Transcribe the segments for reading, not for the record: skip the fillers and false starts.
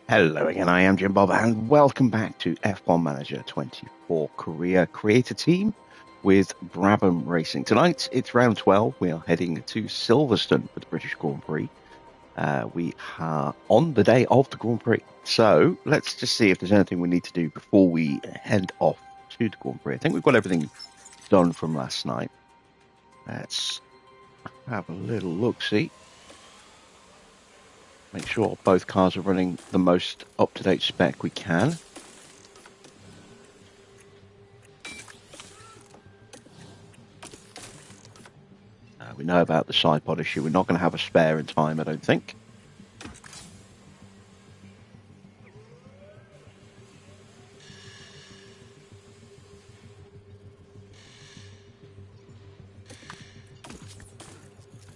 Hello again, I am Jim Bob, and welcome back to F1 Manager 24 Career Creator Team with Brabham Racing. Tonight, it's round 12. We are heading to Silverstone for the British Grand Prix. We are on the day of the Grand Prix. So let's just see if there's anything we need to do before we head off to the Grand Prix. I think we've got everything done from last night. Let's have a little look-see. Make sure both cars are running the most up-to-date spec we can. We know about the side pod issue. We're not going to have a spare in time, I don't think.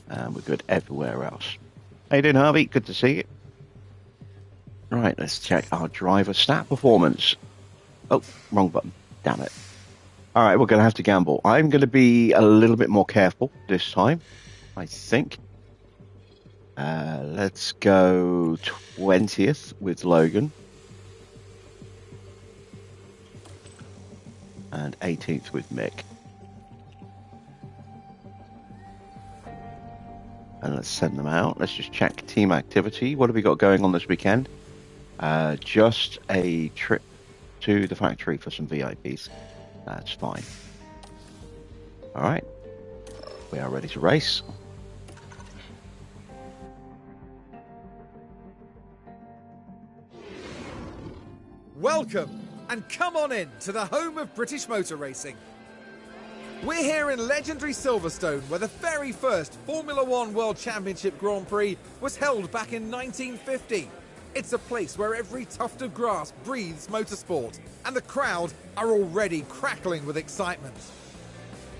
And we're good everywhere else. How you doing, Harvey? Good to see you. Right, let's check our driver stat performance. Oh, wrong button. Damn it. All right, we're going to have to gamble. I'm going to be a little bit more careful this time, I think. Let's go 20th with Logan. And 18th with Mick. And let's send them out. Let's just check team activity. What have we got going on this weekend? Just a trip to the factory for some VIPs. That's fine. All right. We are ready to race. Welcome, and come on in to the home of British motor racing. We're here in legendary Silverstone, where the very first Formula One World Championship Grand Prix was held back in 1950. It's a place where every tuft of grass breathes motorsport, and the crowd are already crackling with excitement.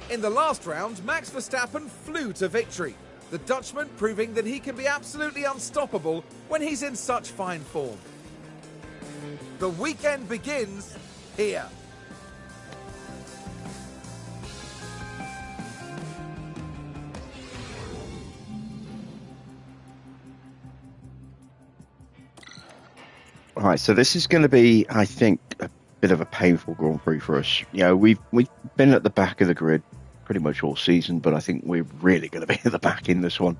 In the last round, Max Verstappen flew to victory, the Dutchman proving that he can be absolutely unstoppable when he's in such fine form. The weekend begins here. All right, so this is going to be, I think, a bit of a painful Grand Prix for us. You know, we've been at the back of the grid pretty much all season, but I think we're really going to be at the back in this one.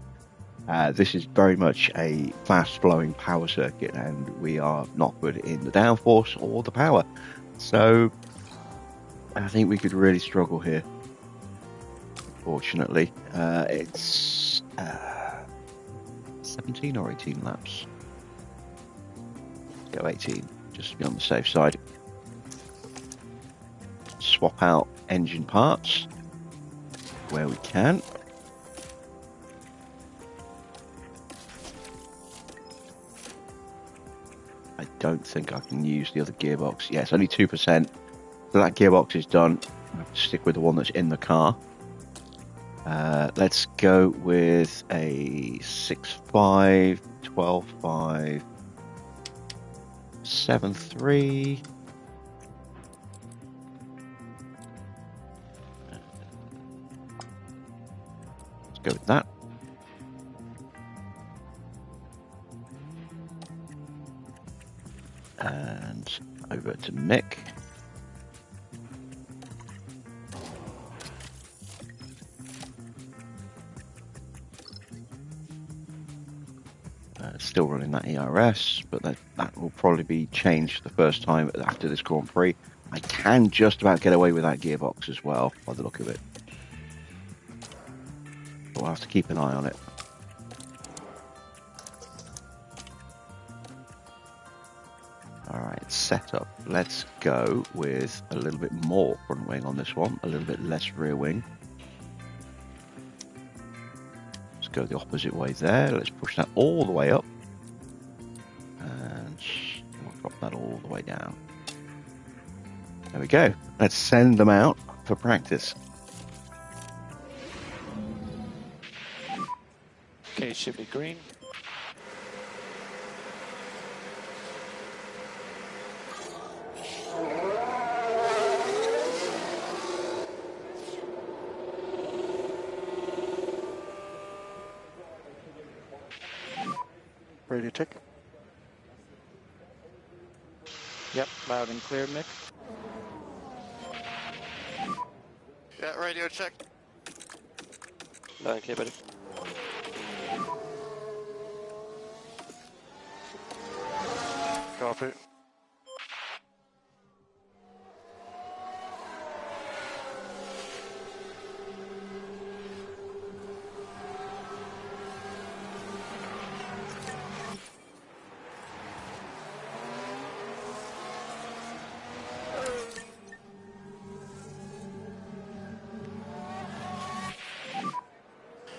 This is very much a fast-flowing power circuit, and we are not good in the downforce or the power. So I think we could really struggle here, fortunately. It's 17 or 18 laps. Go 18, just to be on the safe side. Swap out engine parts where we can. I don't think I can use the other gearbox. Yes, only 2%. So that gearbox is done. I have to stick with the one that's in the car. Let's go with a 6.5, 12.5, 7.3. Let's go with that. And over to Mick. Still running that ERS, but that will probably be changed the first time after this Grand Prix. I can just about get away with that gearbox as well, by the look of it. But we'll have to keep an eye on it. Alright, setup. Let's go with a little bit more front wing on this one, a little bit less rear wing. Let's go the opposite way there. Let's push that all the way up. And we'll drop that all the way down. There we go. Let's send them out for practice. Okay, should be green. Ready to tick? Yep, loud and clear, Mick. Yeah, radio check. Loud and clear, buddy. Copy.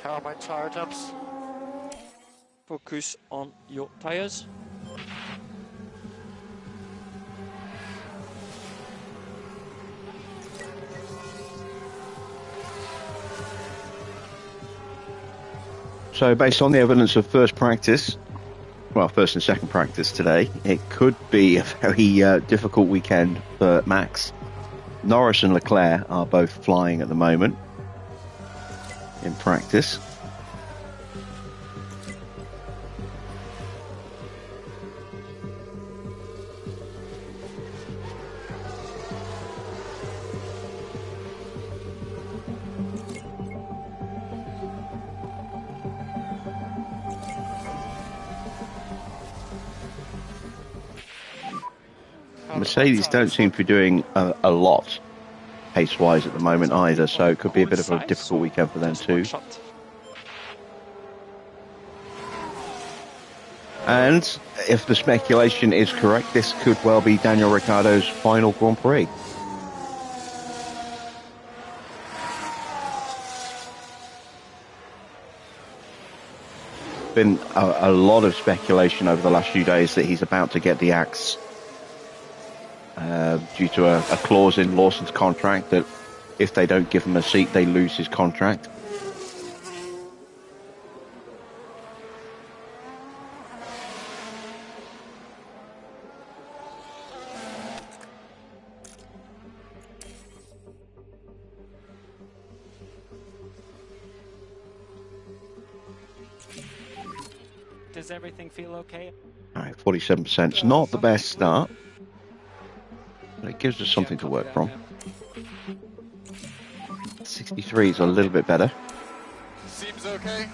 How are my tire temps? Focus on your tires. So based on the evidence of first and second practice today, it could be a very difficult weekend for Max. Norris and Leclerc are both flying at the moment in practice. Mercedes don't seem to be doing a lot pace-wise at the moment either, so it could be a bit of a difficult weekend for them too. And if the speculation is correct, this could well be Daniel Ricciardo's final Grand Prix. Been a lot of speculation over the last few days that he's about to get the axe due to a clause in Lawson's contract that if they don't give him a seat, they lose his contract. Does everything feel okay? All right, 47%. It's not the best start, but it gives us something to work from. 63 is a little bit better. Seems okay.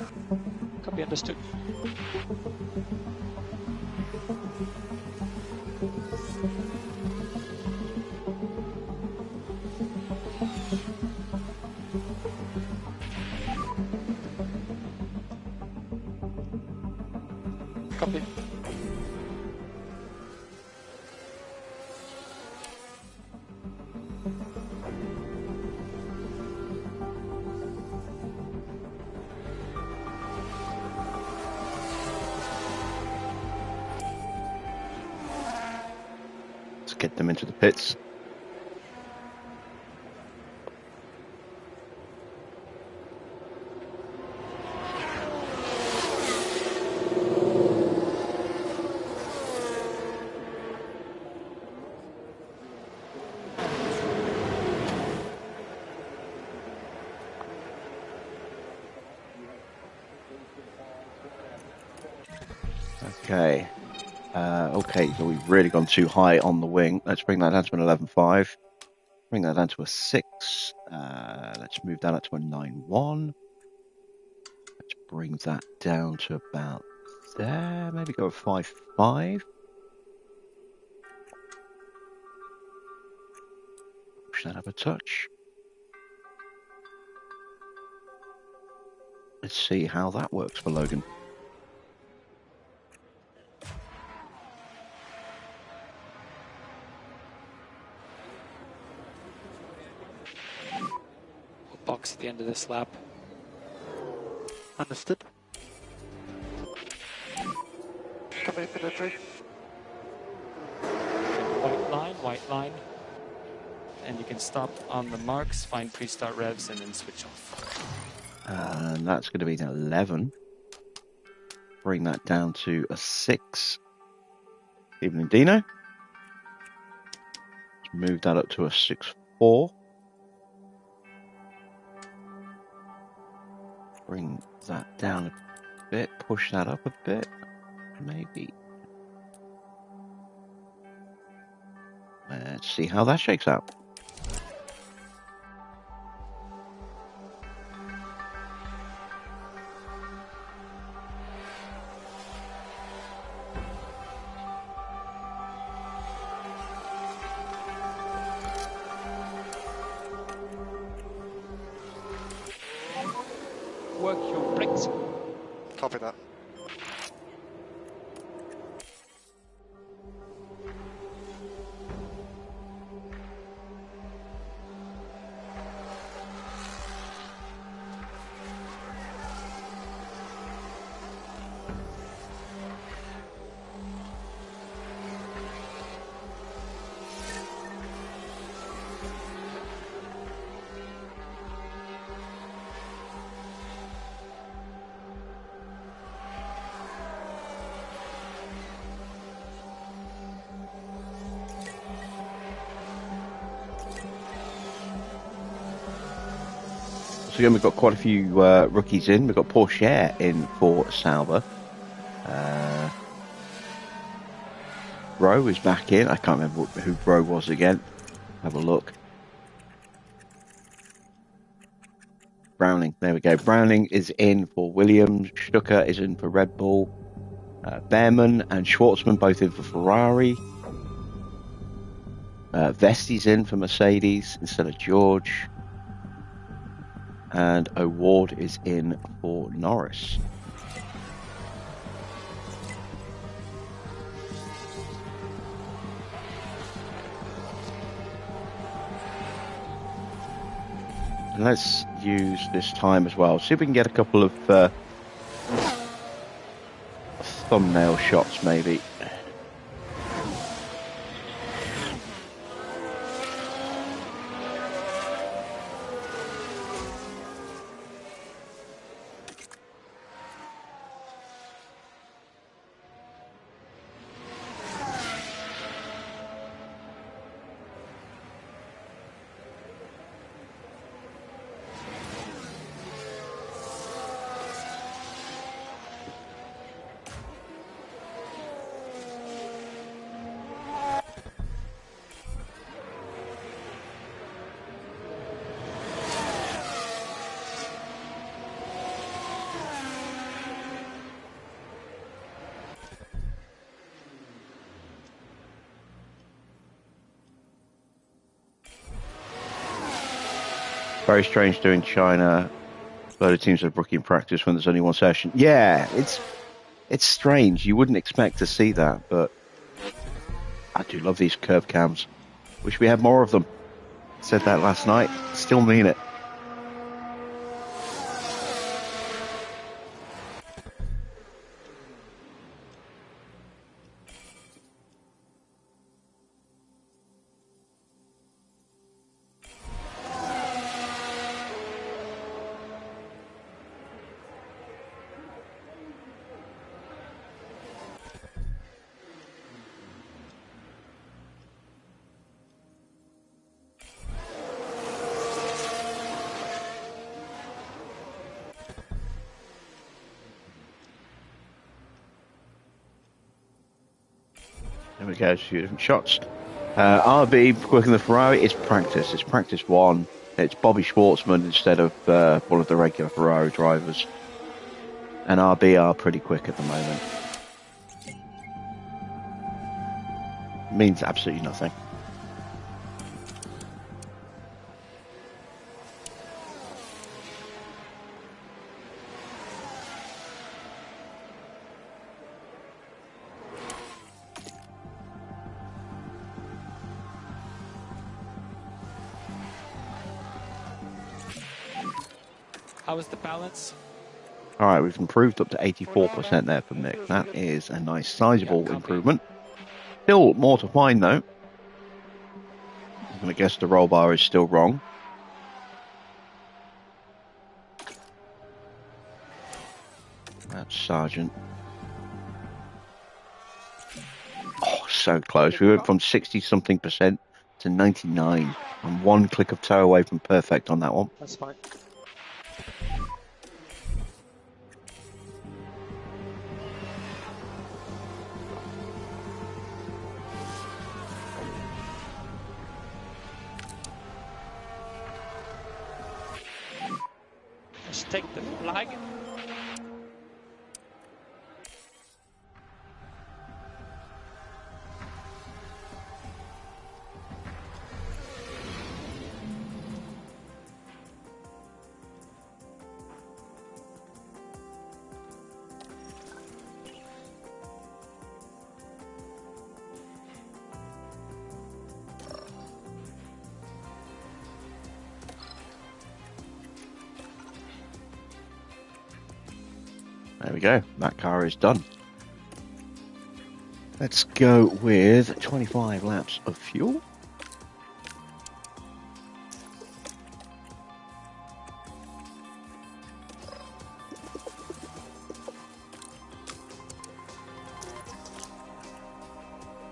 Copy, understood. Copy. Let's get them into the pits. Okay, so we've really gone too high on the wing. Let's bring that down to an 11.5. Bring that down to a 6. Let's move that up to a 9.1. Let's bring that down to about there. Maybe go a 5.5. Push that up a touch. Let's see how that works for Logan. Box at the end of this lap. Understood. Coming for the tree. White line. And you can stop on the marks, find pre-start revs, and then switch off. And that's going to be an 11. Bring that down to a 6. Evening, Dino. Let's move that up to a 6.4. Bring that down a bit, push that up a bit, maybe. Let's see how that shakes out. Work your brakes. Copy that. So again, we've got quite a few rookies in. We've got Porsche in for Sauber. Rowe is back in. I can't remember who Rowe was again. Have a look. Browning. There we go. Browning is in for Williams. Stucker is in for Red Bull. Behrman and Schwartzman both in for Ferrari. Vesti's in for Mercedes instead of George. And O'Ward is in for Norris. And let's use this time as well. See if we can get a couple of thumbnail shots maybe. Very strange doing China. A load of teams are booking practice when there's only one session. Yeah, it's strange. You wouldn't expect to see that, but I do love these curve cams. Wish we had more of them. Said that last night. Still mean it. There we go, a few different shots. RB, quicker than the Ferrari, it's practice. It's practice one. It's Bobby Schwartzman instead of one of the regular Ferrari drivers. And RB are pretty quick at the moment. Means absolutely nothing. How is the balance? All right, we've improved up to 84% there for Mick. That is a nice, sizable improvement. Still more to find, though. I'm going to guess the roll bar is still wrong. That's Sargent. Oh, so close. We went from 60-something% to 99. I'm one click of toe away from perfect on that one. That's fine. Just take the flag. There we go. That car is done. Let's go with 25 laps of fuel.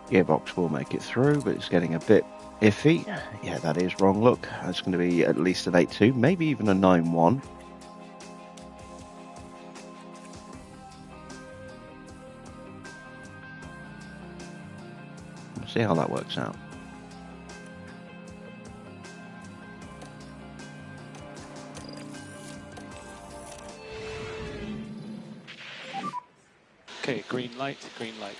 Gearbox will make it through, but it's getting a bit iffy. Yeah, that is wrong. Look, that's going to be at least an 8.2, maybe even a 9.1. We'll see how that works out. Okay, green light, green light.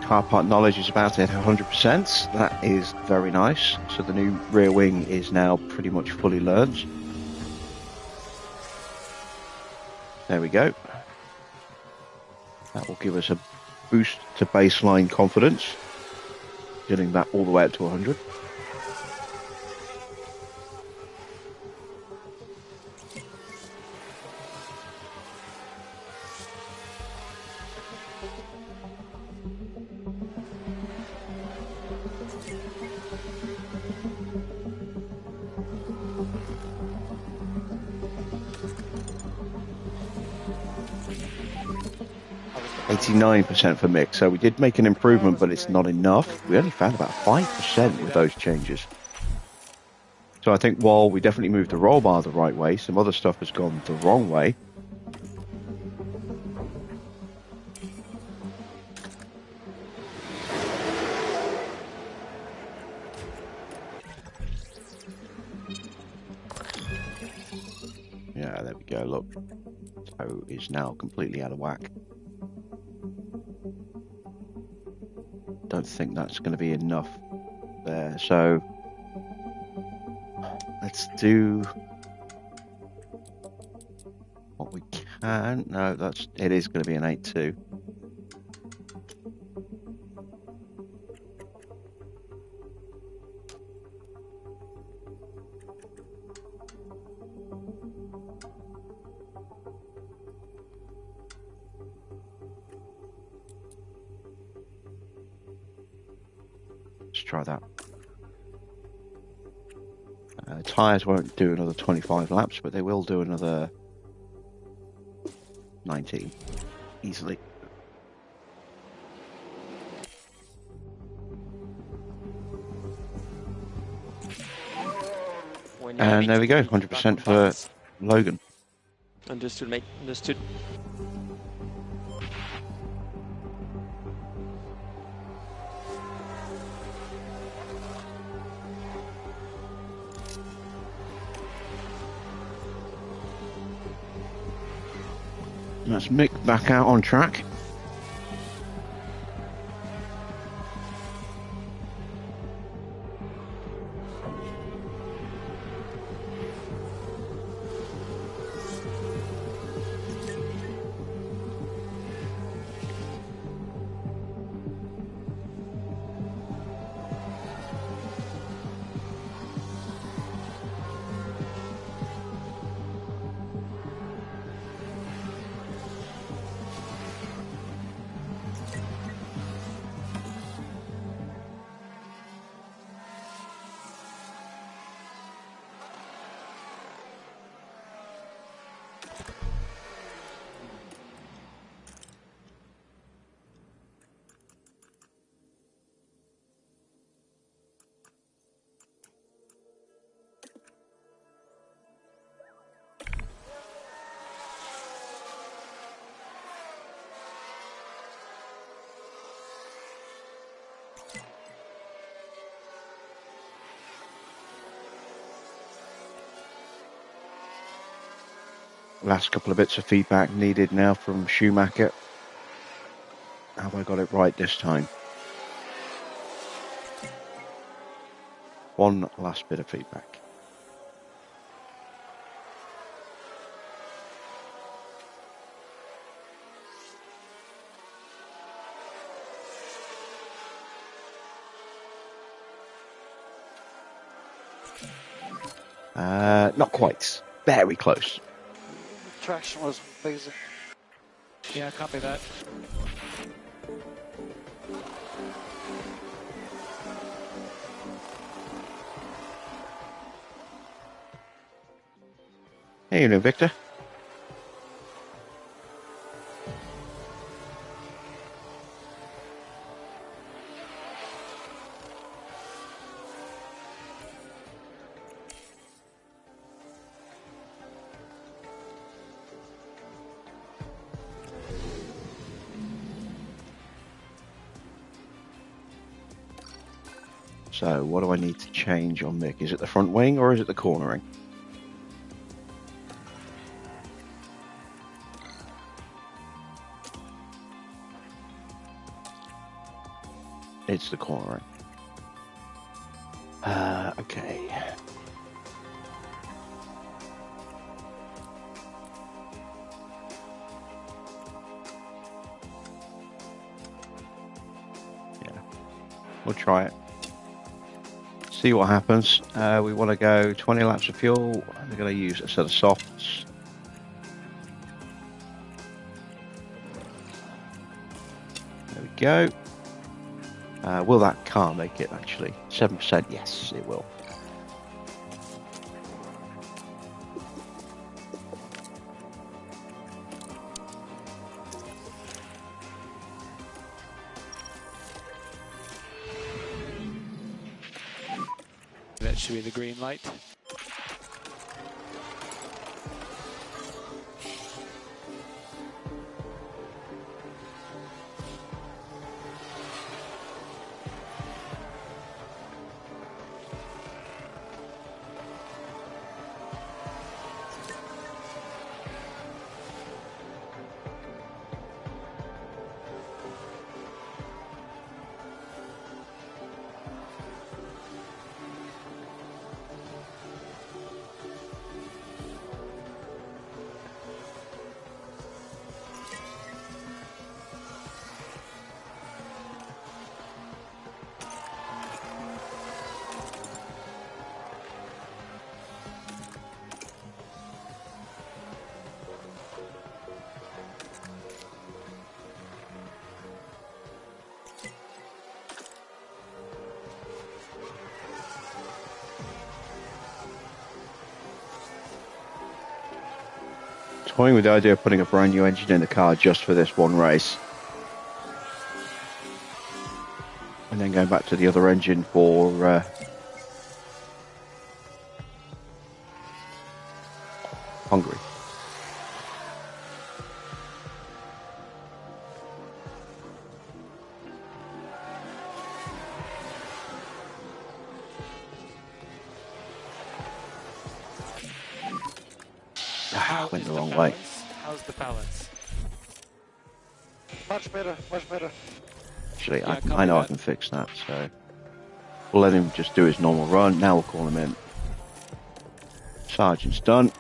Car part knowledge is about at 100%. That is very nice. So the new rear wing is now pretty much fully learned. There we go. That will give us a boost to baseline confidence, getting that all the way up to 100. .89% for Mick, so we did make an improvement, but it's not enough. We only found about 5% with those changes. So I think while we definitely moved the roll bar the right way, some other stuff has gone the wrong way. Yeah, there we go, look. Toe is now completely out of whack. Don't think that's going to be enough there, so let's do what we can. No, it is going to be an 8.2. Try that. Tyres won't do another 25 laps, but they will do another 19 easily. And there we go, 100% for Logan. Understood, mate. Understood. That's Mick back out on track. Last couple of bits of feedback needed now from Schumacher. Have I got it right this time? One last bit of feedback. Not quite. Very close. Traction was basic. Yeah, copy that. Hey, you know, Victor. So, what do I need to change on Mick? Is it the front wing or is it the cornering? It's the cornering. Okay. Yeah, we'll try it. See what happens. We want to go 20 laps of fuel. We're going to use a set of softs. There we go. Will that car make it, actually? 7%? Yes, it will. That should be the green light. Toying with the idea of putting a brand new engine in the car just for this one race. And then going back to the other engine for Hungary. Went the wrong way. How's the balance? Much better, much better. Actually, Yeah, I know I that. can fix that, so we'll let him just do his normal run. Now we'll call him in. Sergeant's done.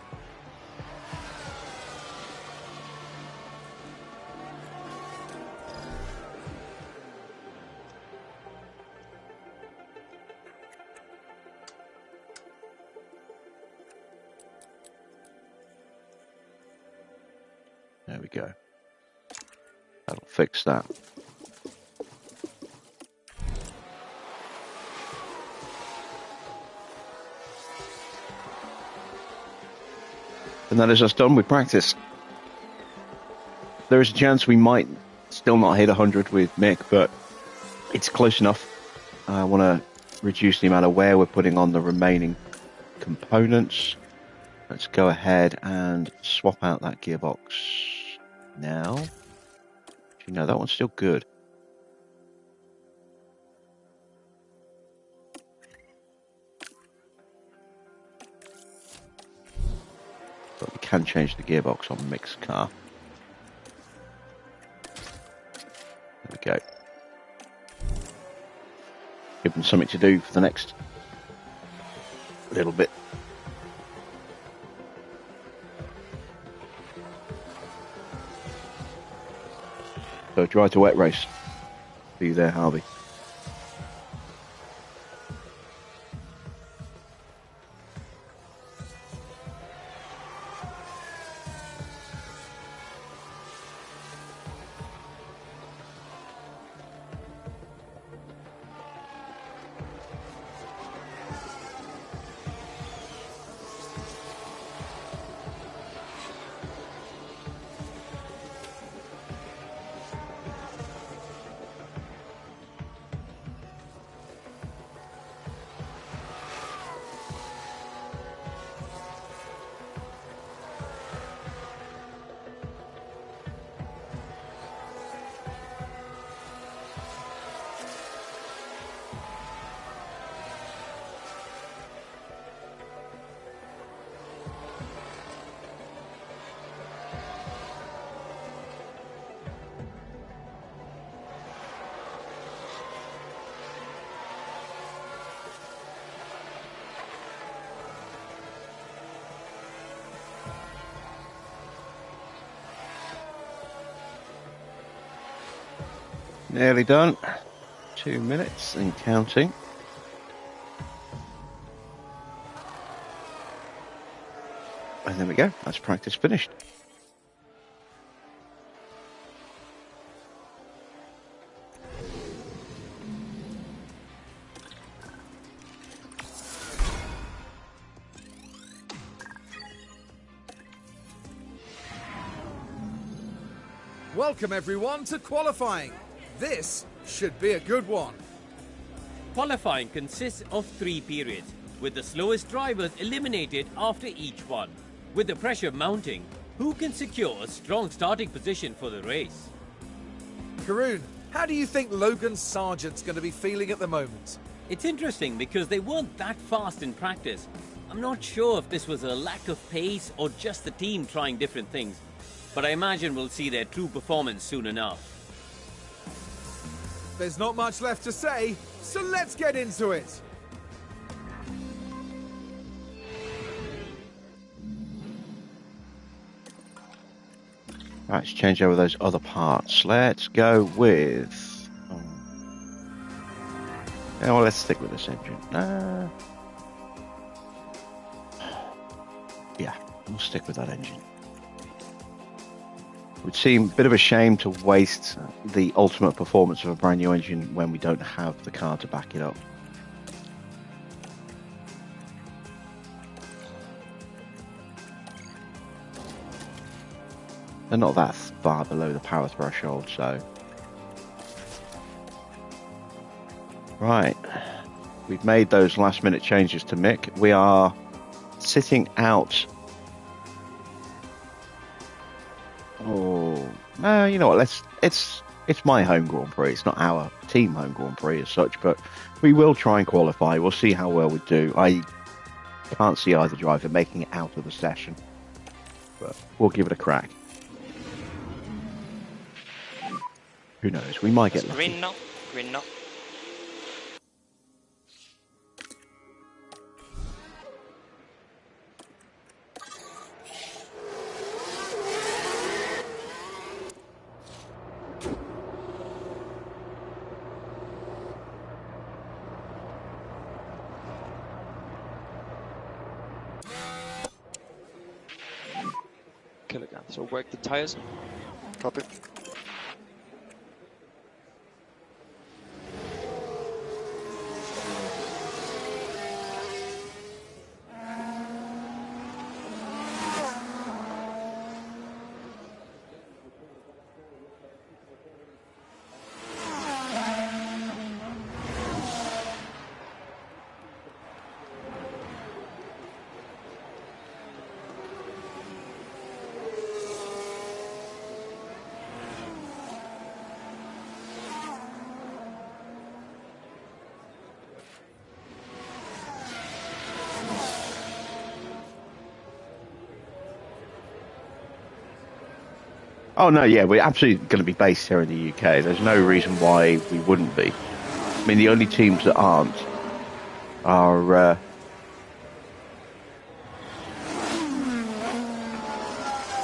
There we go. That'll fix that. And that is us done with practice. There is a chance we might still not hit 100 with Mick, but it's close enough. I want to reduce the amount of wear we're putting on the remaining components. Let's go ahead and swap out that gearbox now. Actually, no, that one's still good. But we can change the gearbox on mixed car. There we go. Give them something to do for the next little bit. So dry to wet race. See you there, Harvey. Nearly done. 2 minutes and counting. And there we go. That's practice finished. Welcome everyone to qualifying. This should be a good one. Qualifying consists of 3 periods, with the slowest drivers eliminated after each one. With the pressure mounting, who can secure a strong starting position for the race? Karun, how do you think Logan Sargent's going to be feeling at the moment? It's interesting because they weren't that fast in practice. I'm not sure if this was a lack of pace or just the team trying different things, but I imagine we'll see their true performance soon enough. There's not much left to say, so let's get into it. Right, let's change over those other parts. Let's go with... yeah, well, let's stick with this engine. Yeah, we'll stick with that engine. It would seem a bit of a shame to waste the ultimate performance of a brand new engine when we don't have the car to back it up. They're not that far below the power threshold, so... Right. We've made those last minute changes to Mick. We are sitting out... Oh, no, you know what, it's my home Grand Prix. It's not our team home Grand Prix as such, but we will try and qualify. We'll see how well we do. I can't see either driver making it out of the session, but we'll give it a crack. Who knows? We might get lucky. Green now. Green now. Kill again. So work the tires. Copy. Oh no, yeah, we're absolutely going to be based here in the UK. There's no reason why we wouldn't be. I mean, the only teams that aren't are well,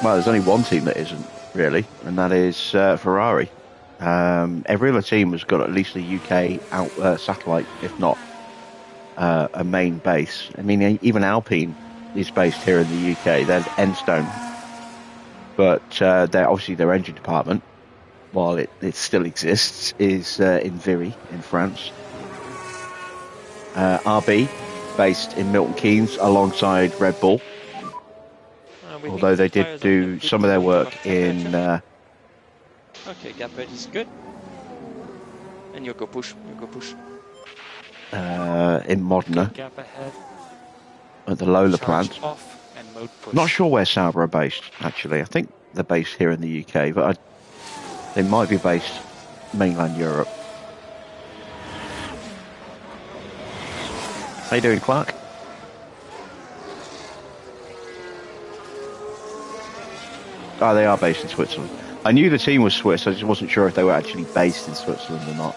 there's only one team that isn't really, and that is Ferrari. Every other team has got at least a UK satellite, if not a main base. I mean, even Alpine is based here in the UK. There's Enstone, but they're obviously their engine department, while it still exists, is in Viry in France. RB, based in Milton Keynes, alongside Red Bull. Although they did do some of their work in. Okay, gap edge is good. And you go push. In Modena. Gap ahead. At the Lola Charge plant. off and mode push. Not sure where Sauber are based, actually. I think they're based here in the UK, but they might be based mainland Europe. How you doing, Clark? Oh, they are based in Switzerland. I knew the team was Swiss, I just wasn't sure if they were actually based in Switzerland or not.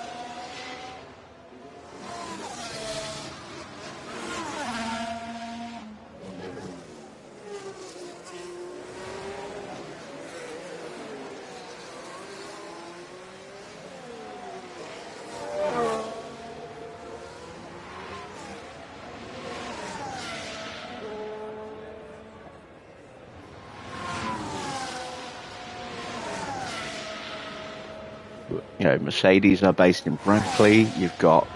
You know, Mercedes are based in Brackley. You've got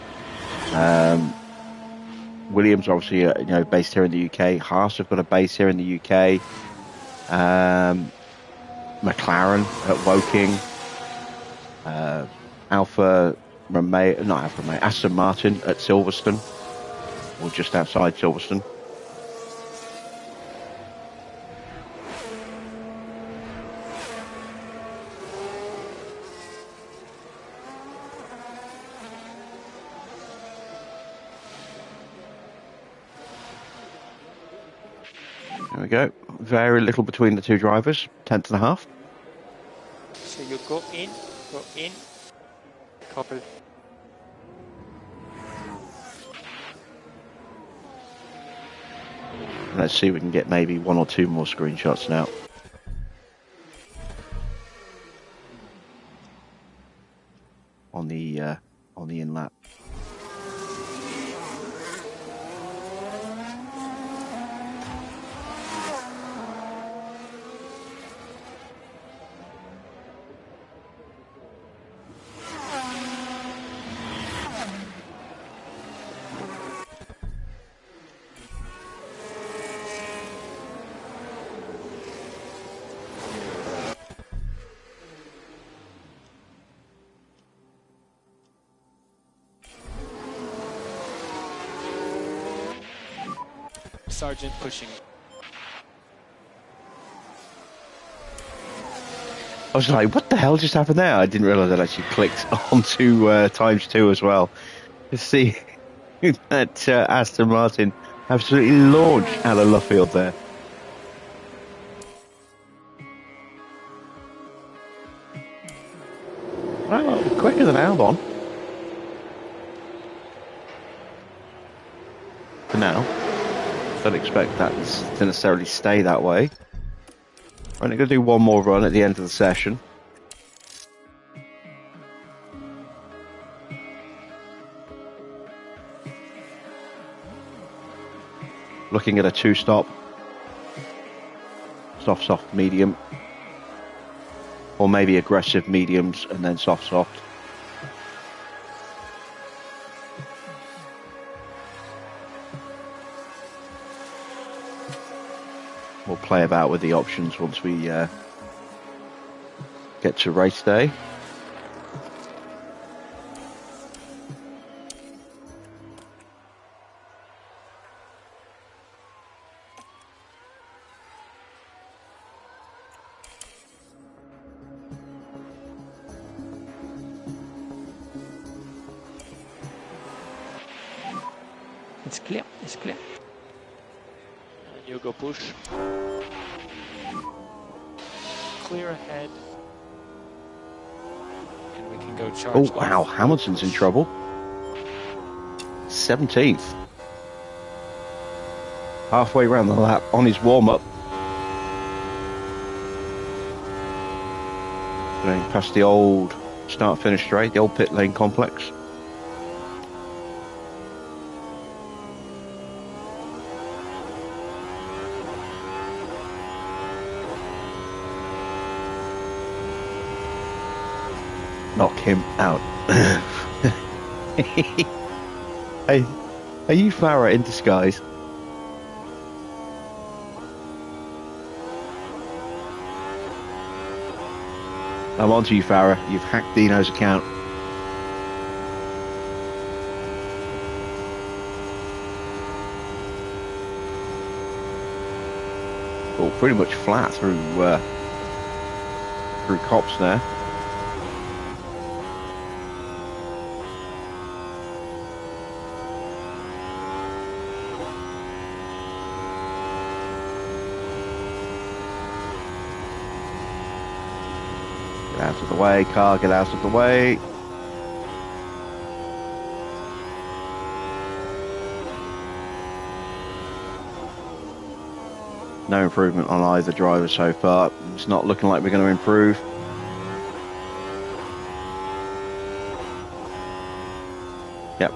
Williams, obviously, you know, based here in the UK. Haas have got a base here in the UK. McLaren at Woking. Aston Martin at Silverstone, or just outside Silverstone. There we go. Very little between the two drivers, 10.5. So you go in, couple. Let's see if we can get maybe one or two more screenshots now. On the in-lap. Sergeant pushing. I was like, what the hell just happened there? I didn't realise that actually clicked onto ×2 as well. To see that Aston Martin absolutely launched out of left field there. Well, quicker than Albon. For now. Don't expect that to necessarily stay that way. I'm only going to do one more run at the end of the session. Looking at a 2-stop. Soft, medium. Or maybe aggressive mediums and then soft. We'll play about with the options once we get to race day. It's clear. And you go push. Clear ahead. can go charge. Oh, wow. off. Hamilton's in trouble. 17th. Halfway around the lap on his warm-up. Going past the old start-finish straight, the old pit lane complex. Knock him out. Hey, are you Farah in disguise? I'm on to you, Farah. You've hacked Dino's account. Well, pretty much flat through Cops there. Get out of the way, car, get out of the way. No improvement on either driver so far. It's not looking like we're going to improve. Yep.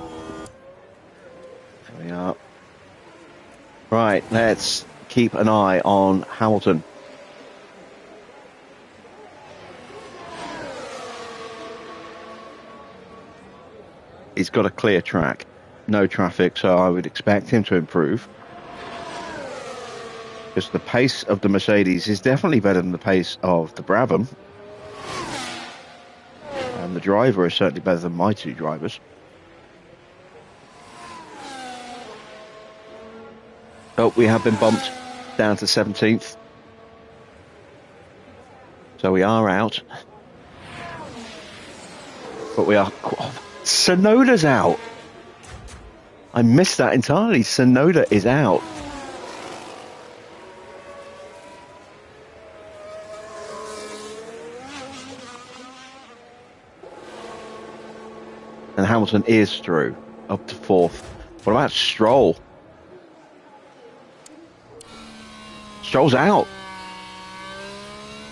There we are. Right, let's keep an eye on Hamilton. He's got a clear track, no traffic, so I would expect him to improve. Because the pace of the Mercedes is definitely better than the pace of the Brabham. And the driver is certainly better than my two drivers. Oh, we have been bumped down to 17th. So we are out. But we are... Oh, Sonoda's out. I missed that entirely. Sonoda is out. And Hamilton is through, up to 4th. What about Stroll? Stroll's out.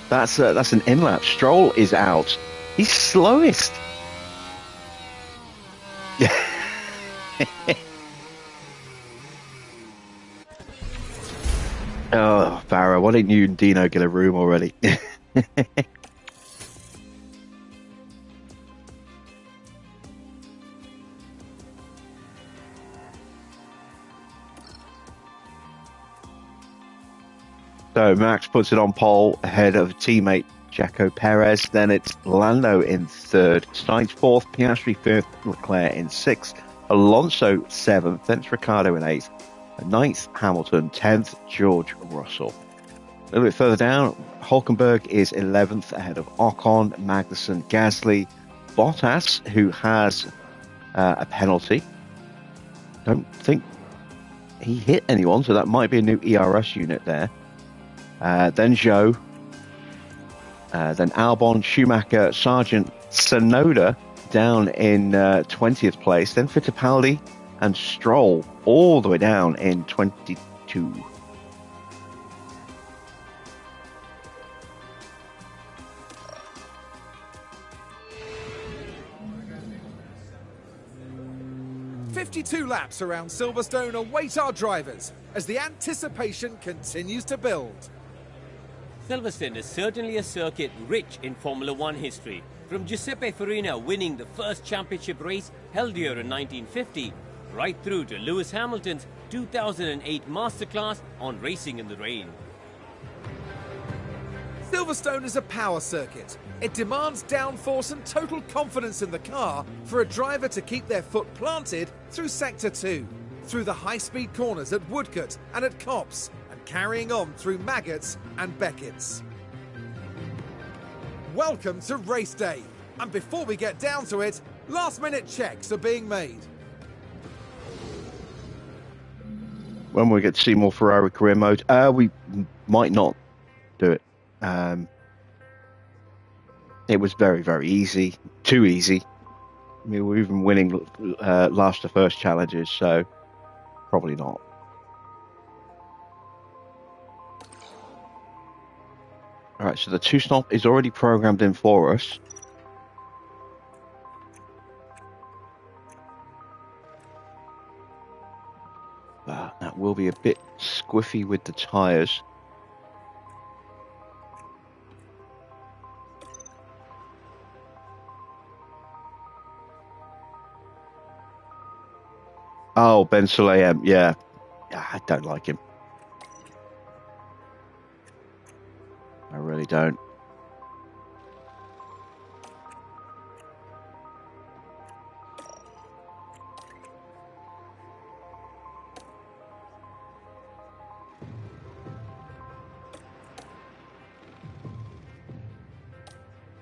That's an in-lap. Stroll is out. He's slowest. Oh, Farah, why didn't you and Dino get a room already? So Max puts it on pole ahead of teammate Checo Perez. Then it's Lando in 3rd, Sainz 4th, Piastri 5th, Leclerc in 6th, Alonso 7th, then it's Ricciardo in 8th, 9th Hamilton, 10th George Russell. A little bit further down, Hulkenberg is 11th ahead of Ocon, Magnussen, Gasly, Bottas, who has a penalty. Don't think he hit anyone, so that might be a new ERS unit there. Then Zhou, then Albon, Schumacher, Sargent, Sonoda down in 20th place, then Fittipaldi and Stroll all the way down in 22. "52 laps around Silverstone await our drivers as the anticipation continues to build." Silverstone is certainly a circuit rich in Formula One history, from Giuseppe Farina winning the first championship race held here in 1950, right through to Lewis Hamilton's 2008 masterclass on racing in the rain. Silverstone is a power circuit. It demands downforce and total confidence in the car for a driver to keep their foot planted through Sector 2, through the high-speed corners at Woodcote and at Copse, and carrying on through Maggots and Beckett's. Welcome to race day, and before we get down to it, last-minute checks are being made. When we get to see more Ferrari career mode, we might not do it. It was very, very easy. Too easy. I mean, we're even winning last to first challenges, so probably not. All right, so the two-stop is already programmed in for us. That will be a bit squiffy with the tyres. Oh, Ben Sulayem, yeah. I don't like him. I really don't.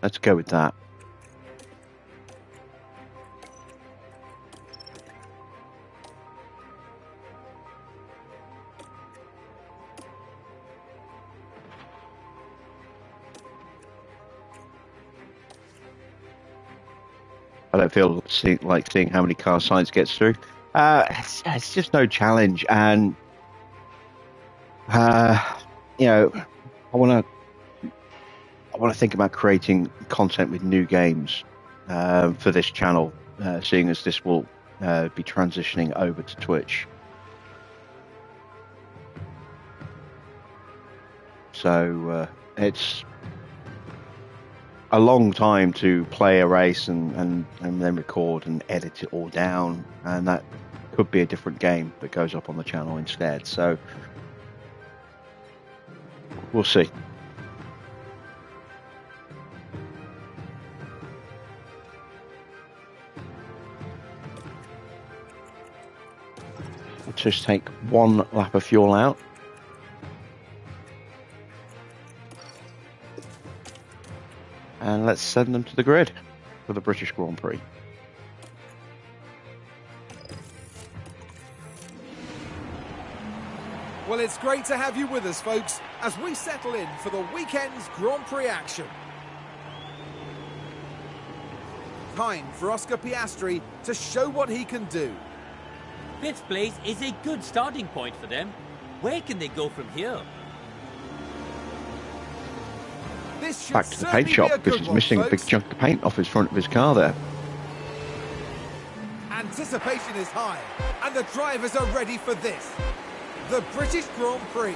Let's go with that. I don't feel like seeing how many car science gets through. It's just no challenge, and you know, I want to think about creating content with new games for this channel, seeing as this will be transitioning over to Twitch. So it's a long time to play a race and then record and edit it all down, and that could be a different game that goes up on the channel instead. So we'll see. We'll just take one lap of fuel out. And let's send them to the grid for the British Grand Prix. Well, it's great to have you with us, folks, as we settle in for the weekend's Grand Prix action. Time for Oscar Piastri to show what he can do. Fifth place is a good starting point for them. Where can they go from here? This Back to the paint shop because he's missing a big chunk of paint off his front of his car there. Anticipation is high, and the drivers are ready for this. The British Grand Prix.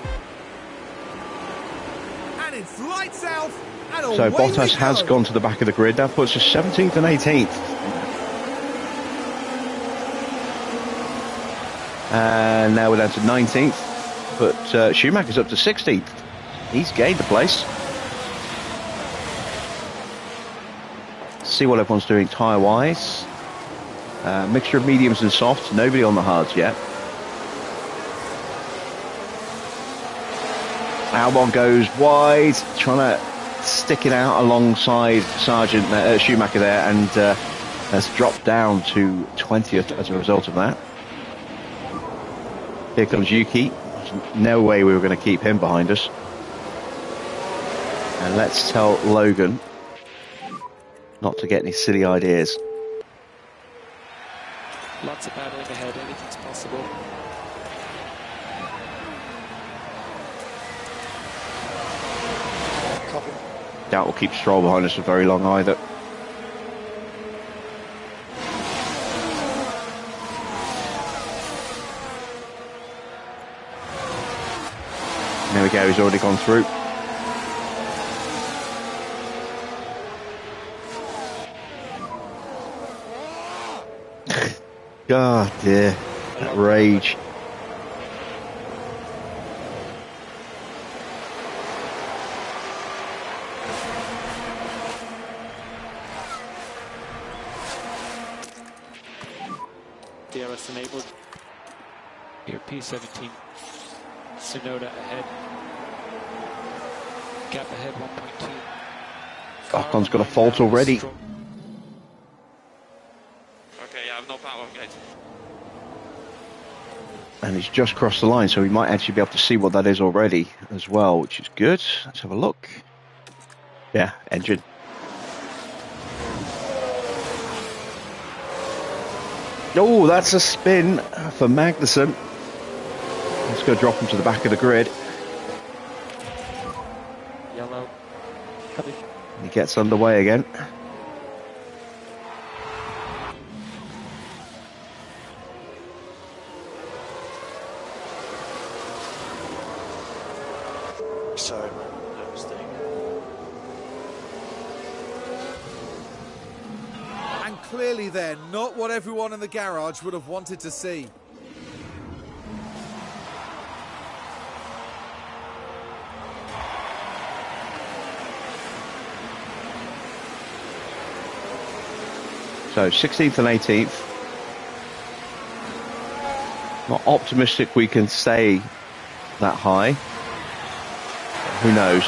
And it's lights out, and away So Bottas we go. has gone to the back of the grid. That puts us 17th and 18th. And now we're down to 19th. But Schumacher's up to 16th. He's gained a place. See what everyone's doing tyre-wise. Mixture of mediums and softs. Nobody on the hards yet. Albon goes wide, trying to stick it out alongside Schumacher there, and has dropped down to 20th as a result of that. Here comes Yuki. There's no way we were going to keep him behind us. And let's tell Logan not to get any silly ideas. Lots of battling ahead, anything's possible. Copy. Doubt we'll keep Stroll behind us for very long either. There we go, he's already gone through. God dear, that rage. DRS enabled. Here, P17. Tsunoda ahead. Gap ahead 1.2. Ocon's got a fault already. Okay, yeah, I've no power, guys. And he's just crossed the line, so we might actually be able to see what that is already as well, which is good. Let's have a look. Yeah, engine. Oh, that's a spin for Magnussen. Let's go drop him to the back of the grid. Yellow. Copy. He gets underway again. Sorry, man. No mistake. And clearly then, not what everyone in the garage would have wanted to see. So 16th and 18th. Not optimistic we can say that high. Who knows?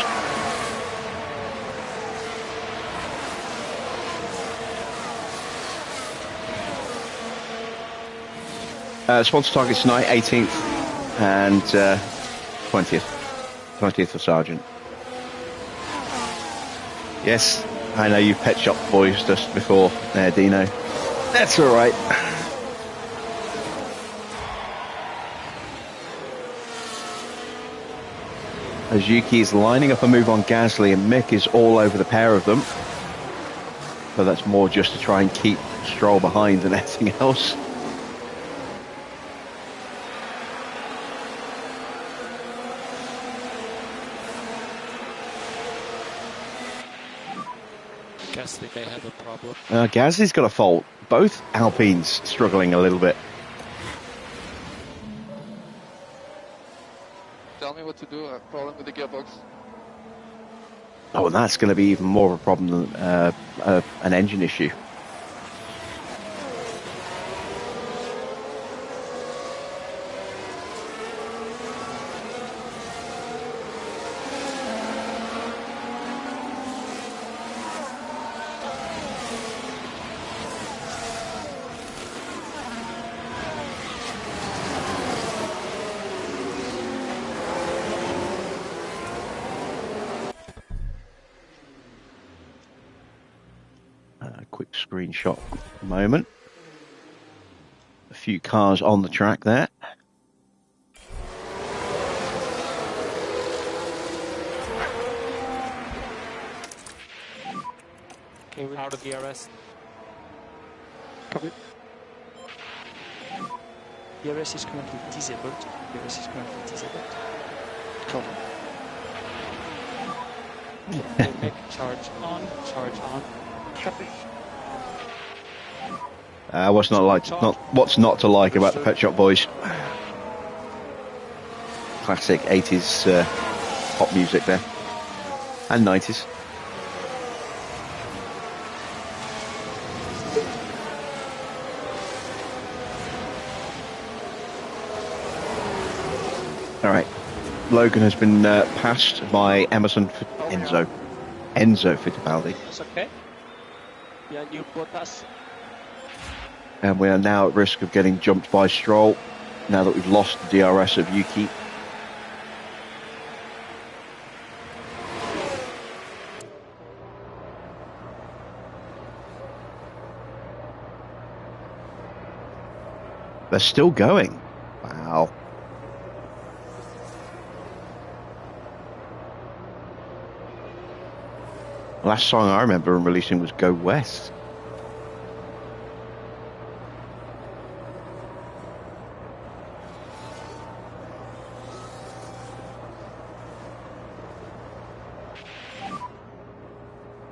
Sponsor targets tonight, 18th and 20th. 20th for Sergeant. Yes, I know you've pet shop voiced us before there, Dino. That's all right. As Yuki is lining up a move on Gasly and Mick is all over the pair of them. But that's more just to try and keep Stroll behind than anything else. Gasly may have a problem. Gasly's got a fault. Both Alpines struggling a little bit. Tell me what to do. Problem with the gearbox. Oh, and that's going to be even more of a problem than an engine issue. Quick screenshot moment. A few cars on the track there. Okay, we're out of the DRS. Copy. DRS is currently disabled. DRS is currently disabled. Cover. Okay, make charge on, charge on. Copy. What's not to like about the Pet Shop Boys? Classic 80s pop music there, and 90s. All right, Logan has been passed by Enzo Fittipaldi. That's okay. Yeah, new Bottas. And we are now at risk of getting jumped by Stroll, now that we've lost the DRS of Yuki. They're still going. Wow. The last song I remember them releasing was Go West.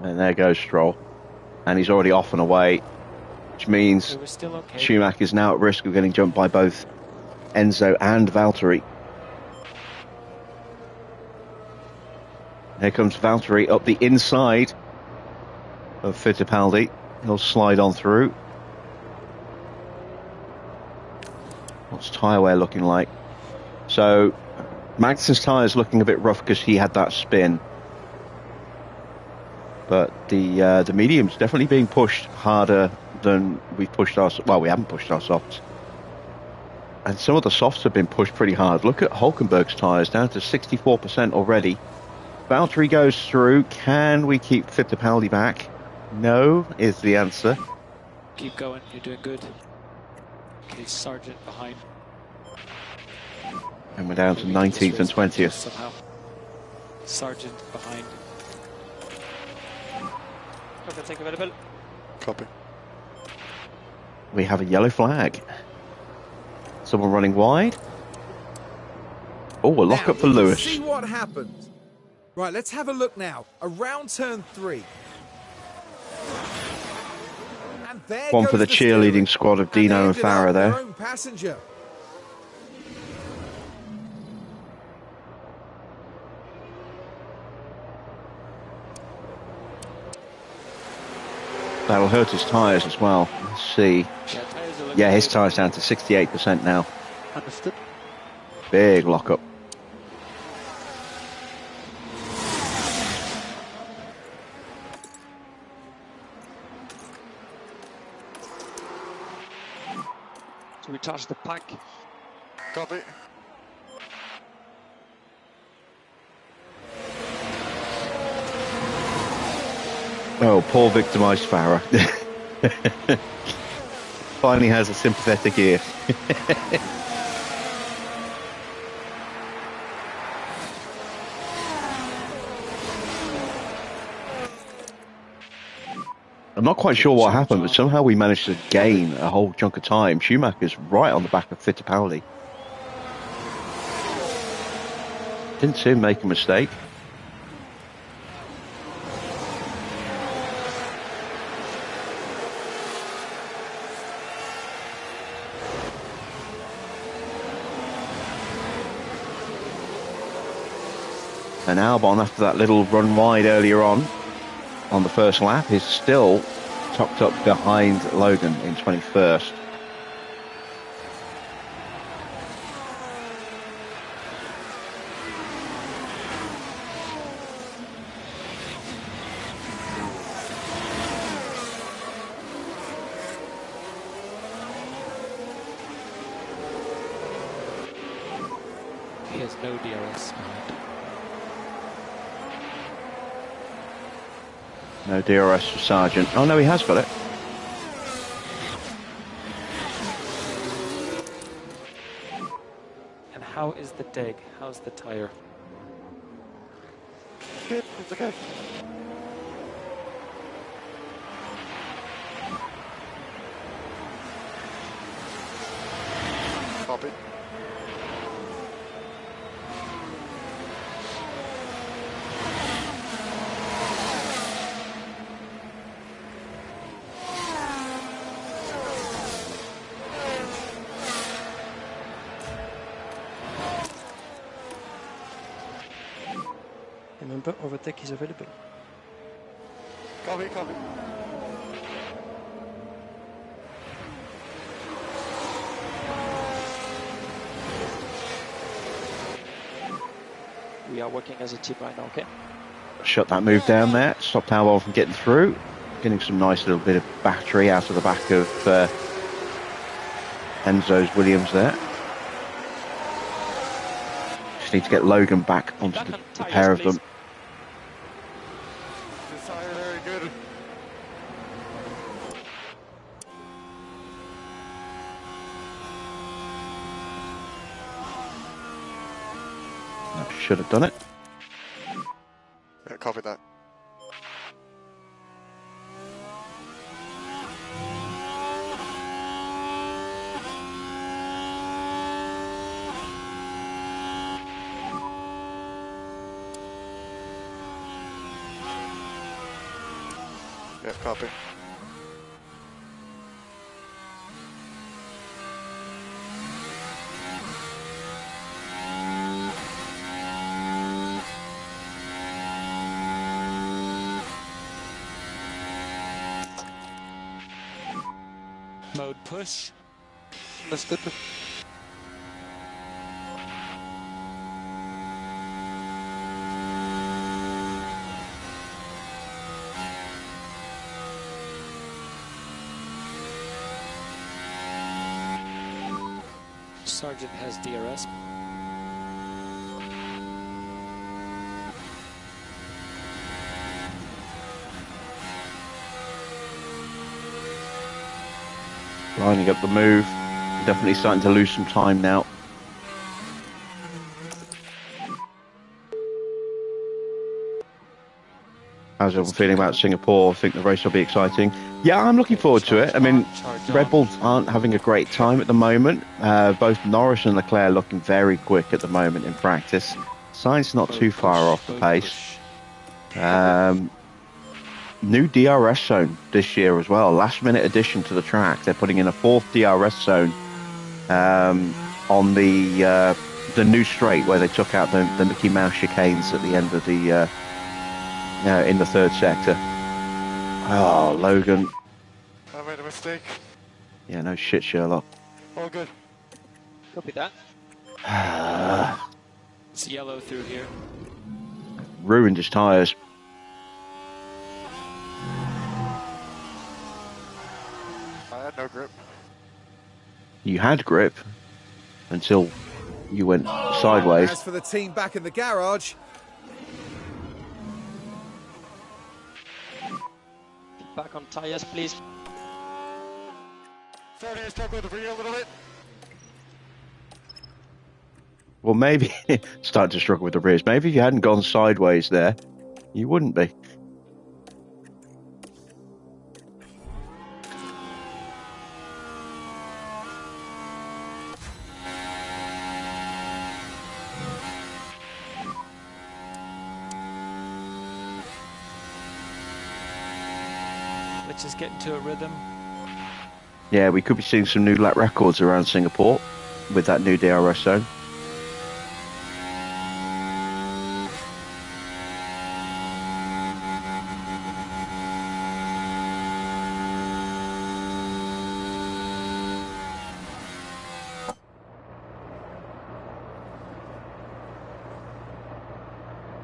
And there goes Stroll. And he's already off and away, which means We're still okay. Schumacher is now at risk of getting jumped by both Enzo and Valtteri. Here comes Valtteri up the inside of Fittipaldi. He'll slide on through. What's tyre wear looking like? So Magnussen's tyre is looking a bit rough because he had that spin. But the medium's definitely being pushed harder than we've pushed our... Well, we haven't pushed our softs. And some of the softs have been pushed pretty hard. Look at Hulkenberg's tyres, down to 64% already. Valtteri goes through. Can we keep Fittipaldi back? No, is the answer. Keep going, you're doing good. the Sergeant behind. And we're down to We can 19th and just race 20th. somehow. Sergeant behind. Overtake available. Copy. We have a yellow flag. Someone running wide. Oh, a lock Now, up for we can Lewis. see what happened. Right, let's have a look now. Around turn 3. And there One goes for the cheerleading steering. squad of And they Dino and ended up Farah with there. their own passenger. That'll hurt his tyres as well. Let's see. Yeah, tyres are looking Yeah, his good. tyres down to 68% now. Understood. Big lockup. So we charge the pack. Copy. Oh, poor victimised Farah. Finally has a sympathetic ear. I'm not quite sure what happened, but somehow we managed to gain a whole chunk of time. Schumacher's right on the back of Fittipaldi. Didn't see him make a mistake. And Albon, after that little run wide earlier on the first lap, is still tucked up behind Logan in 21st. He has no DRS behind. No DRS for Sargent. Oh no, he has got it. And how is the dig? How's the tyre? Good, it's okay. Copy. Remember, overtake is available. Copy, copy. We are working as a team right now, okay? Shut that move down there. Stopped Albon from getting through. Getting some nice little bit of battery out of the back of Enzo's Williams there. Just need to get Logan back onto the pair of them. This tire very good. That should have done it. Yeah, copy that. Yeah, copy. Mode push. Understood. Sergeant has DRS. Lining up the move. Definitely starting to lose some time now. How's everyone feeling about Singapore? I think the race will be exciting. Yeah, I'm looking forward to it. I mean, Red Bull aren't having a great time at the moment. Both Norris and Leclerc looking very quick at the moment in practice. Sainz not too far off the pace. New DRS zone this year as well. Last minute addition to the track. They're putting in a 4th DRS zone on the new straight where they took out the Mickey Mouse chicanes at the end of the in the 3rd sector. Oh, Logan. I made a mistake. Yeah, no shit, Sherlock. All good. Copy that. It's yellow through here. Ruined his tyres. I had no grip. You had grip until you went sideways. As for the team back in the garage, Back on tyres, please. Starting to struggle with the rear a little bit. Well, maybe starting to struggle with the rears. Maybe if you hadn't gone sideways there, you wouldn't be. Let's just get into a rhythm. Yeah, we could be seeing some new lap records around Singapore with that new DRS zone.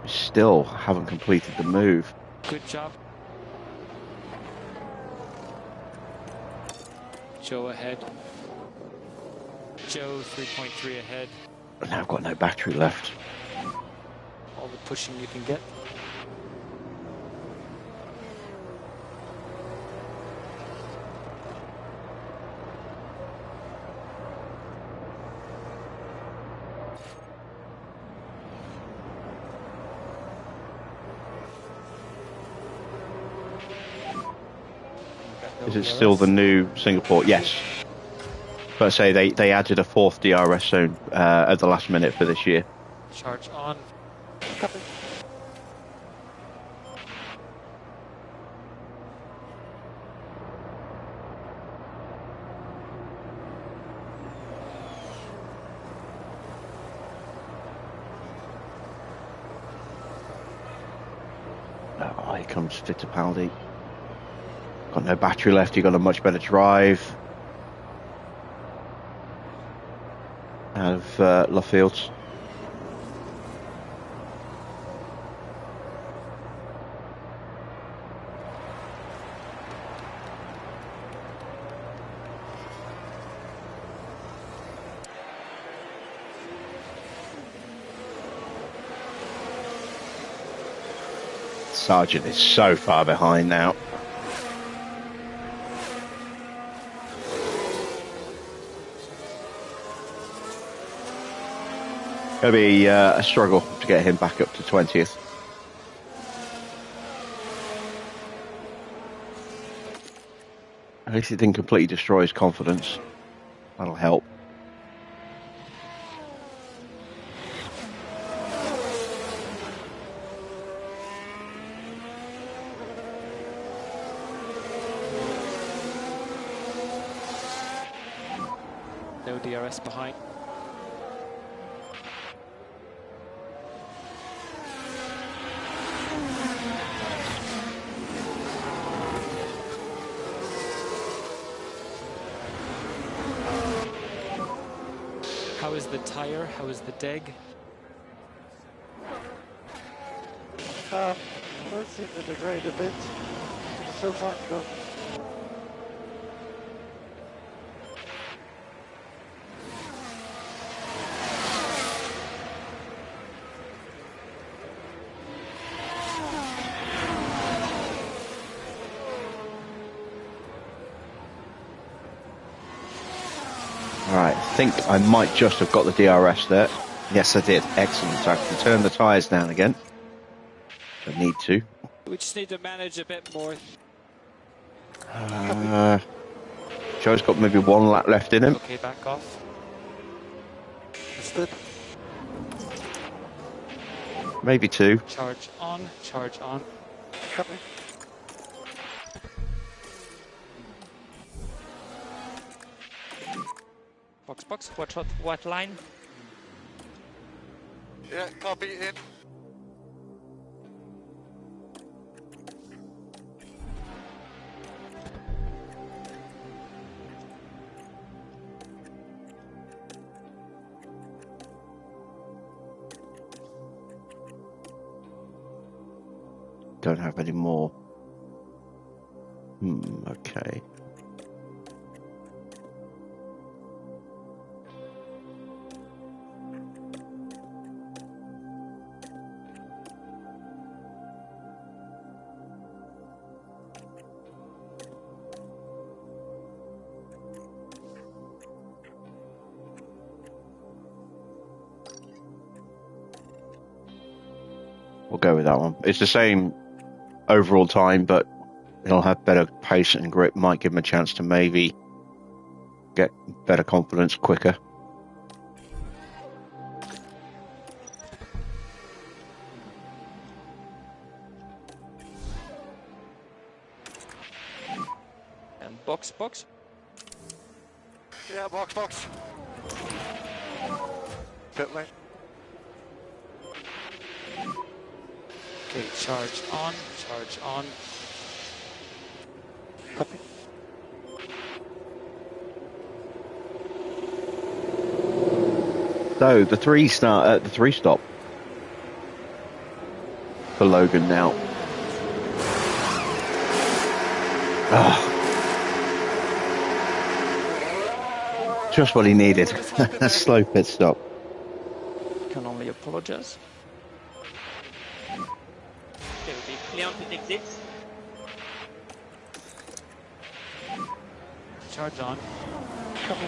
Still haven't completed the move. Good job. Joe ahead. Joe 3.3 ahead. Now I've got no battery left. All the pushing you can get. Is it still the new Singapore? Yes. But I say they added a 4th DRS zone at the last minute for this year. Charge on. Copy. Oh, here comes Fittipaldi. Got no battery left. You got a much better drive out of Laffield. Sargent is so far behind now. Going to be a struggle to get him back up to 20th. At least it didn't completely destroy his confidence. That'll help. No DRS behind. How is the tire? How is the deg? Both seem to degrade a bit. So far to go. All right, I think I might just have got the DRS there. Yes, I did. Excellent. So I can turn the tyres down again. I need to. We just need to manage a bit more. Joe's got maybe one lap left in him. Okay, back off. Understood. Maybe two. Charge on, charge on. Copy. Box, what line? Yeah, copy in. Don't have any more. Okay. We'll go with that one. It's the same overall time, but he'll have better pace and grip. Might give him a chance to maybe get better confidence quicker. And box. Yeah, box. Pit lane. Okay, charge on, charge on. Copy. So the three start at the three stop for Logan now. Just what he needed. A slow pit stop. Can only apologize. Okay, we'll be clear on pit exits. Charge on. Copy.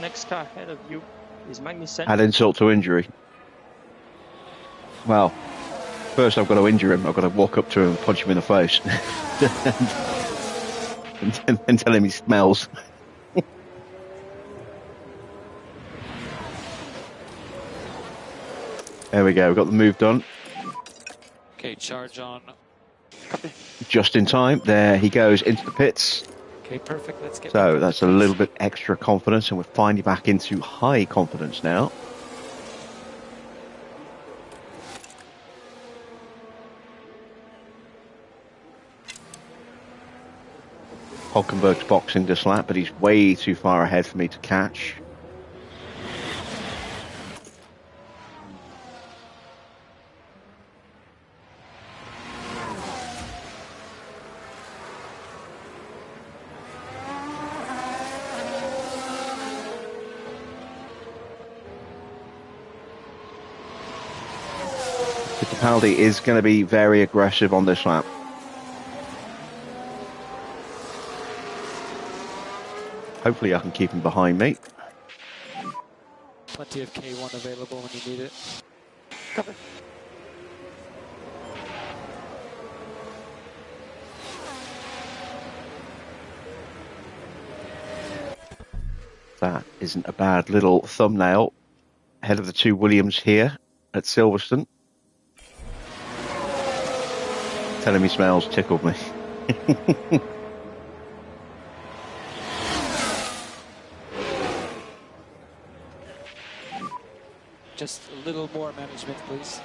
Next car ahead of you is Magnussen. Add insult to injury. Well, first I've got to injure him. I've got to walk up to him and punch him in the face. and tell him he smells. There we go. We've got the move done. Okay, charge on. Just in time. There he goes into the pits. Okay, perfect. Let's get So back that's into a the little pits. bit extra confidence, and we're finally back into high confidence now. Hulkenberg's boxing this lap, but he's way too far ahead for me to catch. Fittipaldi is going to be very aggressive on this lap. Hopefully I can keep him behind me. Plenty of K1 available when you need it. Copy. That isn't a bad little thumbnail. Ahead of the two Williams here at Silverstone. Telling me smells tickled me. Just a little more management, please.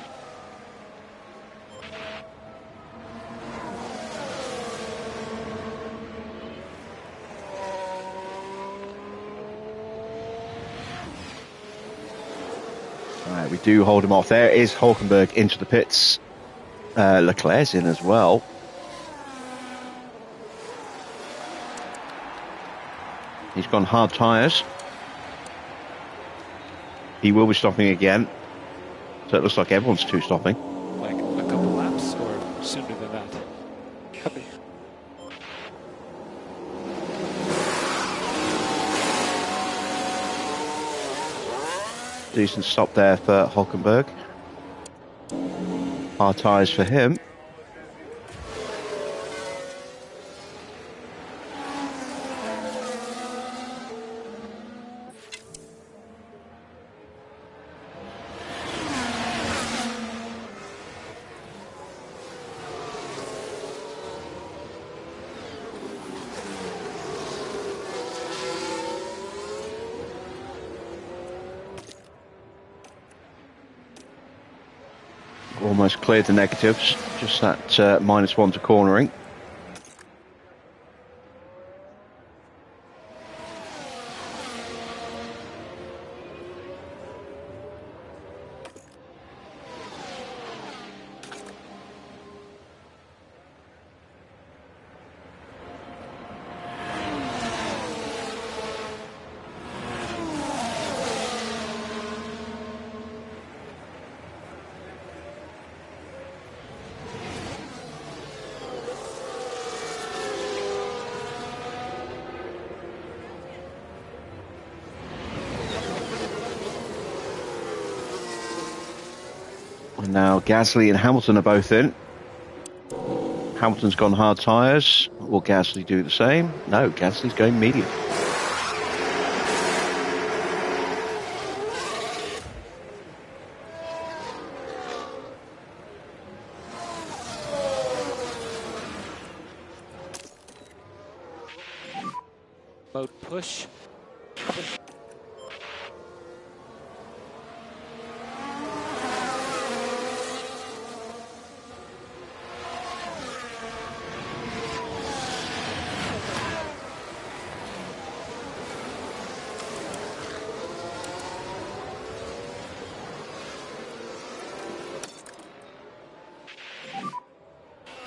Right, we do hold him off. There is Hulkenberg into the pits. Leclerc's in as well. He's gone hard tyres. He will be stopping again. So it looks like everyone's two stopping. Like a couple laps or sooner than that. Copy. Decent stop there for Hulkenberg. Hard tyres for him. Almost cleared the negatives, just that -1 to cornering. And now Gasly and Hamilton are both in. Hamilton's gone hard tyres. Will Gasly do the same? No, Gasly's going medium. Mode push.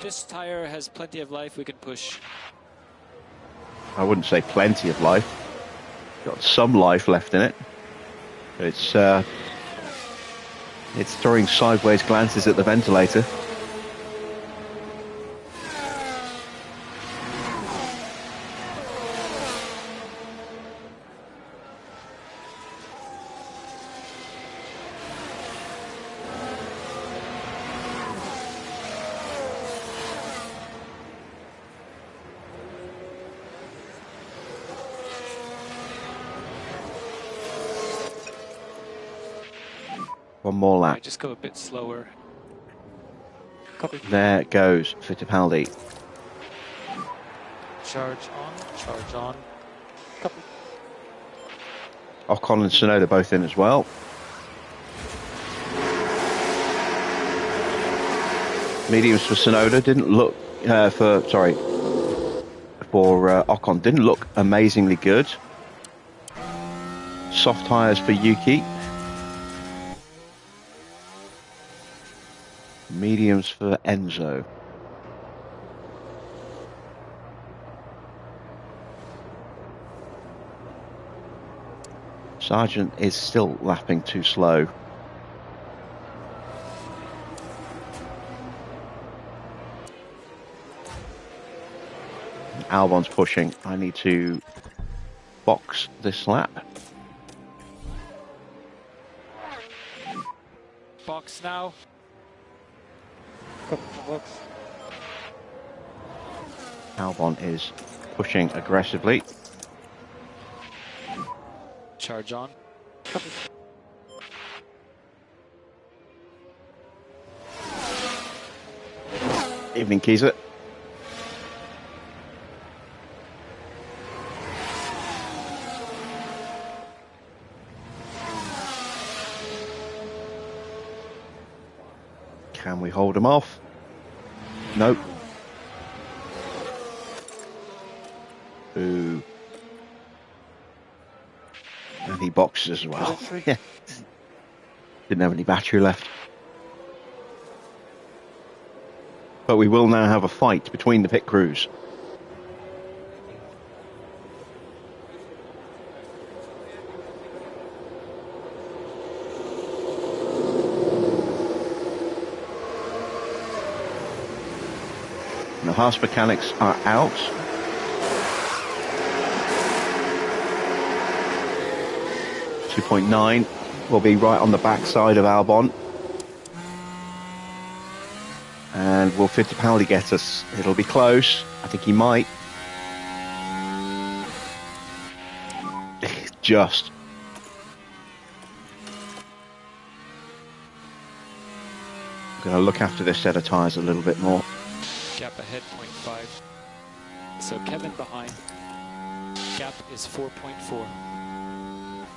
This tire has plenty of life, we can push. I wouldn't say plenty of life. Got some life left in it. It's throwing sideways glances at the ventilator. One more lap. Right, just go a bit slower. Copy. There goes Fittipaldi. Charge on, charge on. Copy. Ocon and Tsunoda both in as well. Mediums for Tsunoda didn't look for Ocon didn't look amazingly good. Soft tyres for Yuki. Mediums for Enzo. Sargent is still lapping too slow. Albon's pushing. I need to box this lap. Box now. Copy. Box. Albon is pushing aggressively. Charge on. Copy. Evening, Kiesa. Can we hold him off? Nope. Ooh. And he boxes as well. Yeah. Didn't have any battery left. But we will now have a fight between the pit crews. And the Haas mechanics are out. .9 will be right on the backside of Albon. And will Fittipaldi get us? It'll be close. I think he might. Just. I'm going to look after this set of tyres a little bit more. Gap ahead, 0.5. So Kevin behind. Gap is 4.4.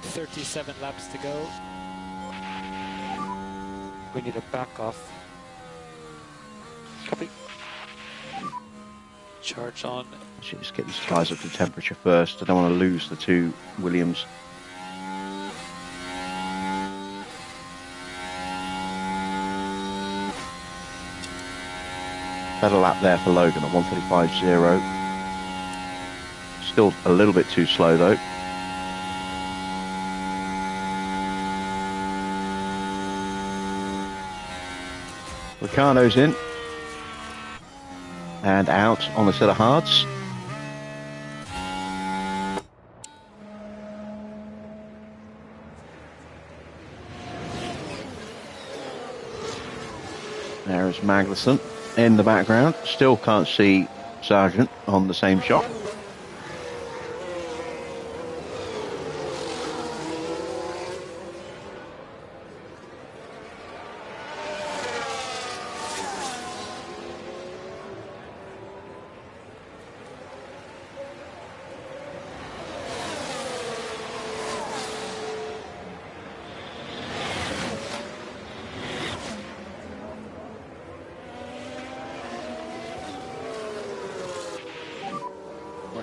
37 laps to go. We need a back off. Copy. Charge on. Should just get these tyres up to temperature first. I don't want to lose the two Williams. Better lap there for Logan at 1:35.0. Still a little bit too slow though. Ricardo's in and out on the set of hards. There is Magnussen in the background. Still can't see Sargent on the same shot.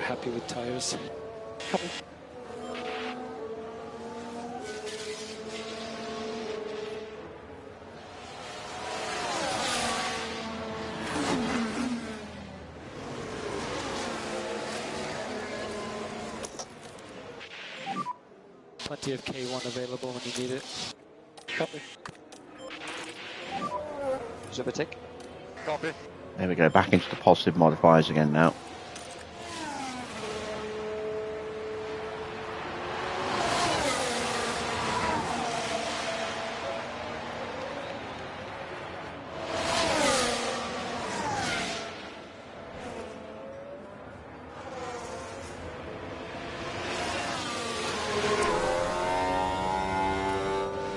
Happy with tires. Copy. Plenty of K1 available when you need it. Copy. JBPG. Copy. There we go, back into the positive modifiers again now.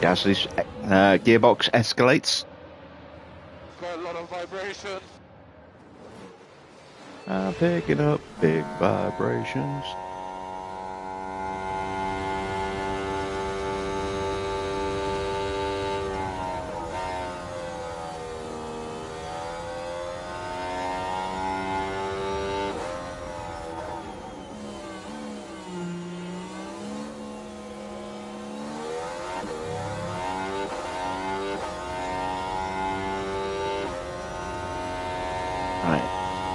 Yeah, so this gearbox escalates. Got a lot of vibration. I'm picking up big vibrations.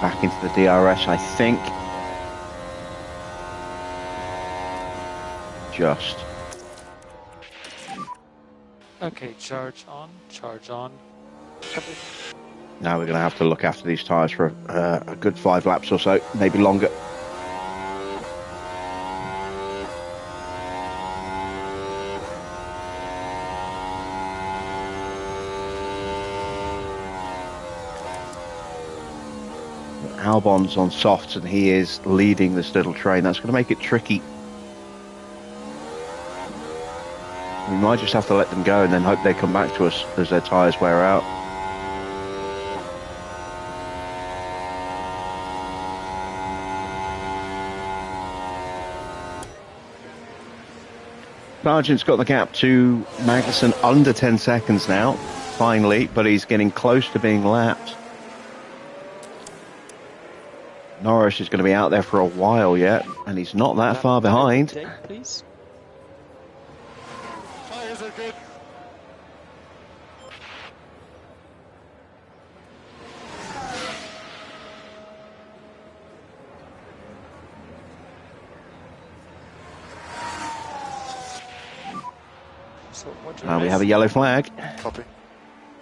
Back into the DRS, I think. Just. Okay, charge on, charge on. Copy. Now we're going to have to look after these tyres for a good 5 laps or so, maybe longer. Albon's on softs and he is leading this little train. That's going to make it tricky. We might just have to let them go and then hope they come back to us as their tyres wear out. Sargent's got the gap to Magnussen under 10 seconds now, finally, but he's getting close to being lapped. Norris is going to be out there for a while yet, and he's not that far behind. Please. Tires are good. So what And we have a yellow flag. Copy.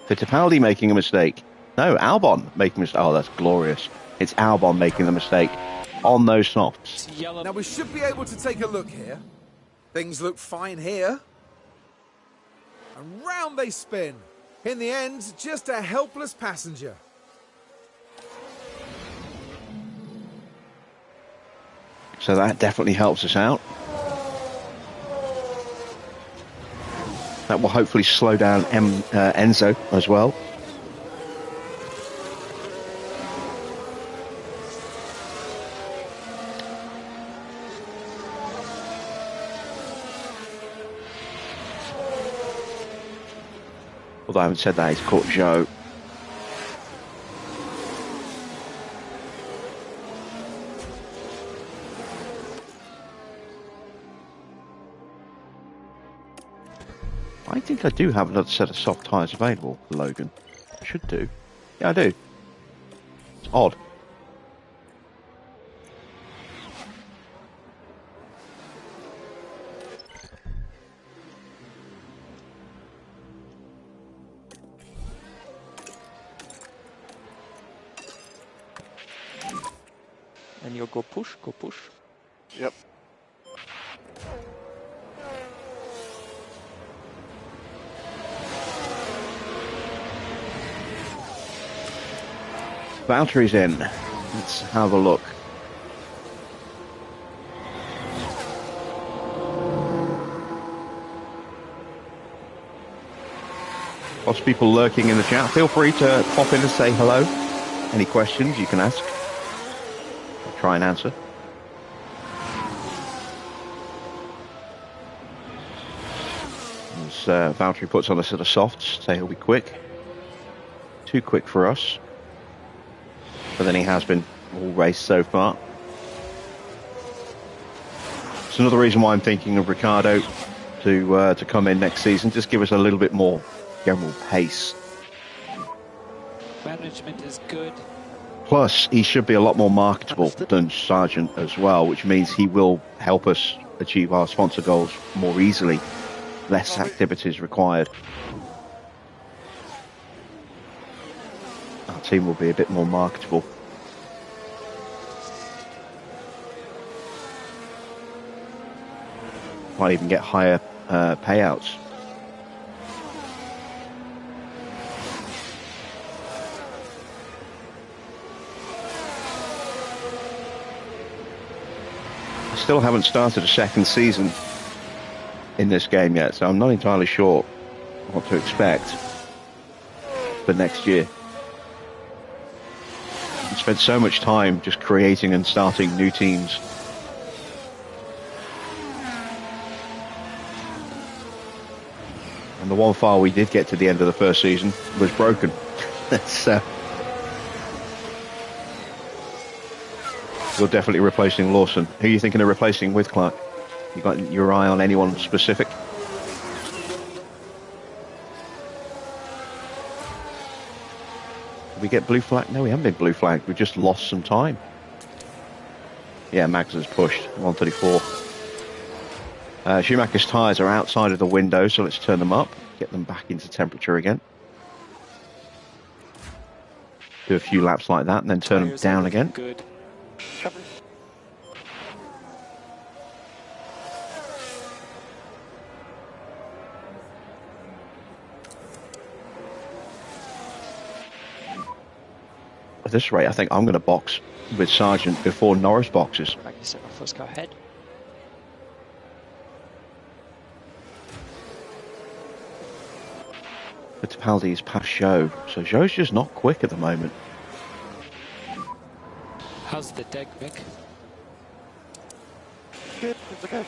Fittipaldi making a mistake. No, Albon making a mistake. Oh, that's glorious. It's Albon making the mistake on those softs. It's yellow. Now we should be able to take a look here. Things look fine here. And round they spin. In the end, just a helpless passenger. So that definitely helps us out. That will hopefully slow down Enzo as well. Although I haven't said that, he's caught Joe. I think I do have another set of soft tyres available for Logan. Should do. Yeah, I do. It's odd. And you go push, go push. Yep. Valtteri's in. Let's have a look. Lots of people lurking in the chat. Feel free to pop in and say hello. Any questions you can ask. I'll try and answer. As Valtteri puts on a set of softs, so he'll be quick. Too quick for us. But then he has been all race so far. It's another reason why I'm thinking of Ricciardo to come in next season. Just give us a little bit more general pace. Management is good. Plus, he should be a lot more marketable than Sargent as well, which means he will help us achieve our sponsor goals more easily. Less activities required. Our team will be a bit more marketable. Might even get higher payouts. I still haven't started a second season in this game yet, so I'm not entirely sure what to expect for next year. I spent so much time just creating and starting new teams. And the one file we did get to the end of the first season was broken. So you're definitely replacing Lawson. Who are you thinking of replacing with, Clark? You got your eye on anyone specific? Did we get blue flag? No, we haven't been blue flagged. We just lost some time. Yeah, Max has pushed 134. Schumacher's tyres are outside of the window, so let's turn them up, get them back into temperature again. Do a few laps like that and then turn them down again. Good. At this rate, I think I'm going to box with Sargent before Norris boxes. Like you said, our first car ahead. Fittipaldi is past Zhou, so Zhou's just not quick at the moment. How's the deck, Mick? Good, it's okay.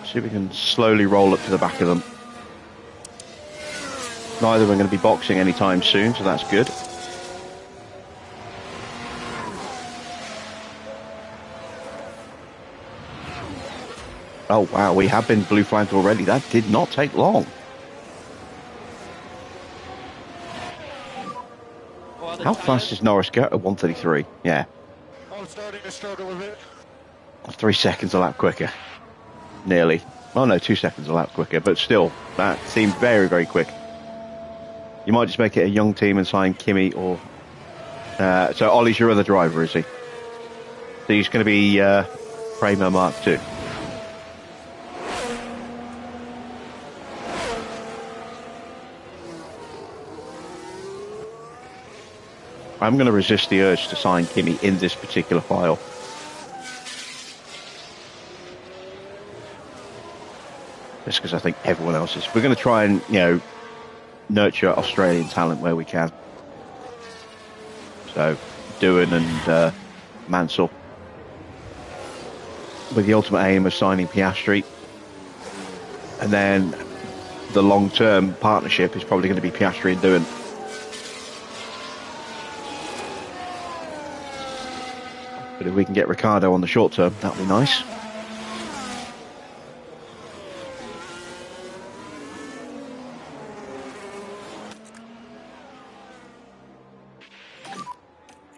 See if we can slowly roll up to the back of them. Neither of them are going to be boxing anytime soon, so that's good. Oh wow, we have been blue flagged already. That did not take long. How fast is Norris go? 133. Yeah. I'm starting to struggle with it. 3 seconds a lap quicker. Nearly. Oh no, 2 seconds a lap quicker, but still, that seemed very, very quick. You might just make it a young team and sign Kimi or... so Ollie's your other driver, is he? So he's going to be Kramer Mark II. I'm going to resist the urge to sign Kimi in this particular file. Just because I think everyone else is. We're going to try and, you know, nurture Australian talent where we can. So, Doohan and Mansell. With the ultimate aim of signing Piastri. And then the long-term partnership is probably going to be Piastri and Doohan. But if we can get Ricciardo on the short term, that'll be nice.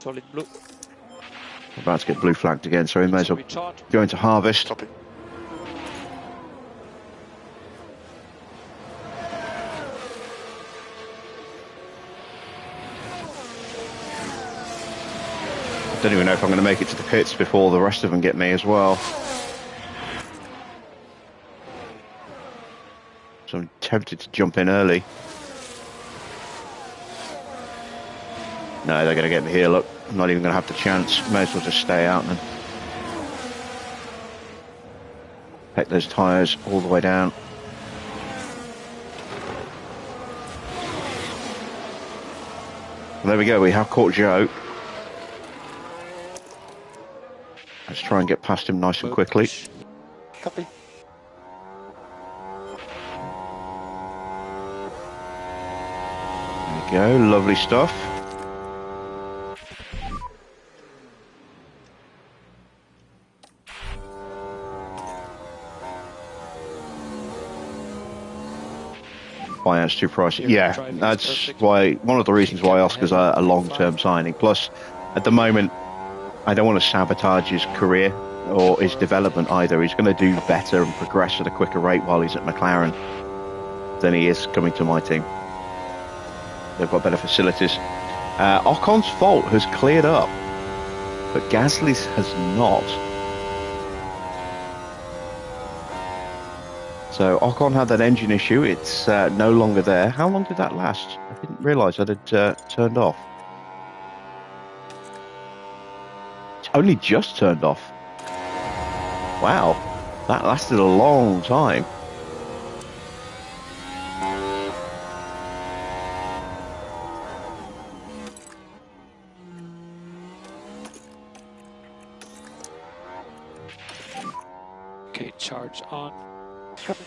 Solid blue. We're about to get blue flagged again, so we may as well Recharge. go into harvest. Copy. I don't even know if I'm going to make it to the pits before the rest of them get me as well. So I'm tempted to jump in early. No, they're going to get me here, look. I'm not even going to have the chance. May as well just stay out then. Peck those tyres all the way down. And there we go, we have caught Joe. Let's try and get past him nice and quickly. Copy. There we go, lovely stuff. Finance too pricey. Yeah, that's why, one of the reasons why Oscar's a long-term signing. Plus, at the moment, I don't want to sabotage his career or his development either. He's going to do better and progress at a quicker rate while he's at McLaren than he is coming to my team. They've got better facilities. Ocon's fault has cleared up, but Gasly's has not. So Ocon had that engine issue. It's no longer there. How long did that last? I didn't realise that had turned off. It's only just turned off. Wow, that lasted a long time. Okay, charge on. Copy.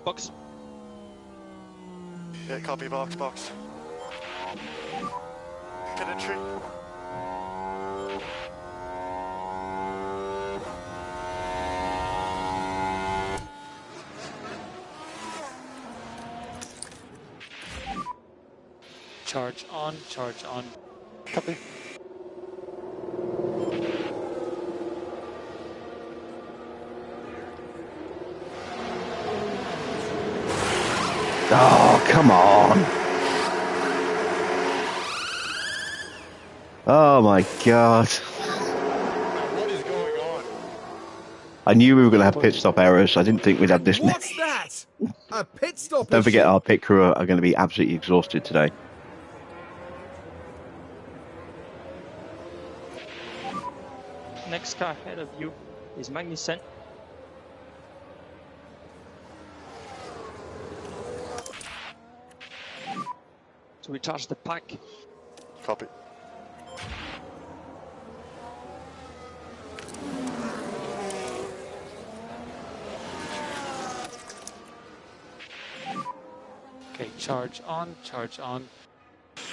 Box. Yeah, copy, box. Get a tree. Charge on. Copy. Oh, come on. Oh my God. What is going on? I knew we were going to have pit stop errors. I didn't think we'd have this many. What's that? A pit stop Don't forget, issue. our pit crew are going to be absolutely exhausted today. Next car ahead of you is Magnussen. So we charge the pack. Copy. Okay, charge on.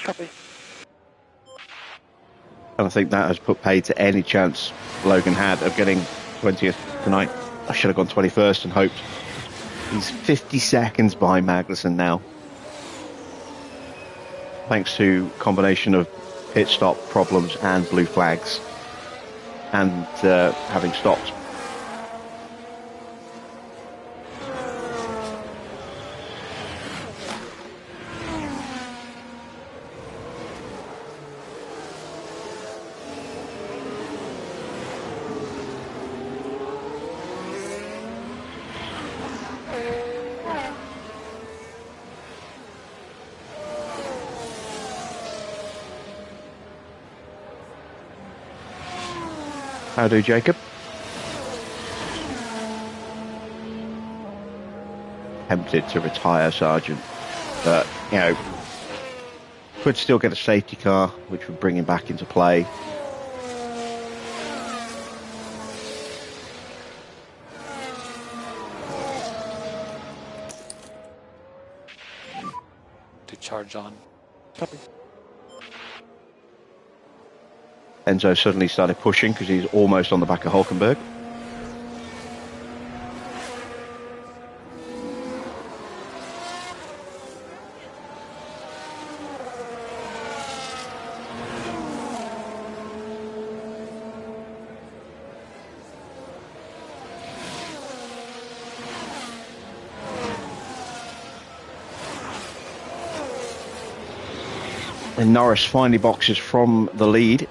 Copy. And I think that has put paid to any chance Logan had of getting 20th tonight. I should have gone 21st and hoped. He's 50 seconds behind Magnussen now. Thanks to combination of pit stop problems and blue flags. And having stopped. How do, Jacob? Tempted to retire, Sergeant, but, you know, could still get a safety car, which would bring him back into play. To charge on. Copy. Enzo suddenly started pushing because he's almost on the back of Hulkenberg. And Norris finally boxes from the lead.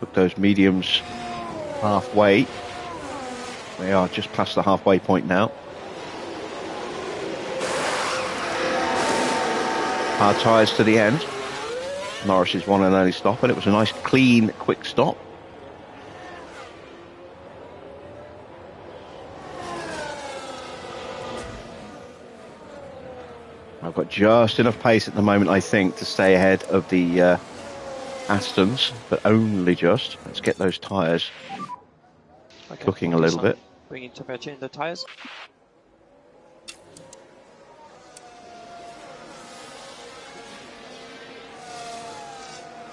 Took those mediums halfway. They are just past the halfway point now. Hard tyres to the end. Norris's one and only stop, and it was a nice, clean, quick stop. I've got just enough pace at the moment, I think, to stay ahead of the Astons, but only just. Let's get those tyres cooking a little bit. Bringing temperature in the tires.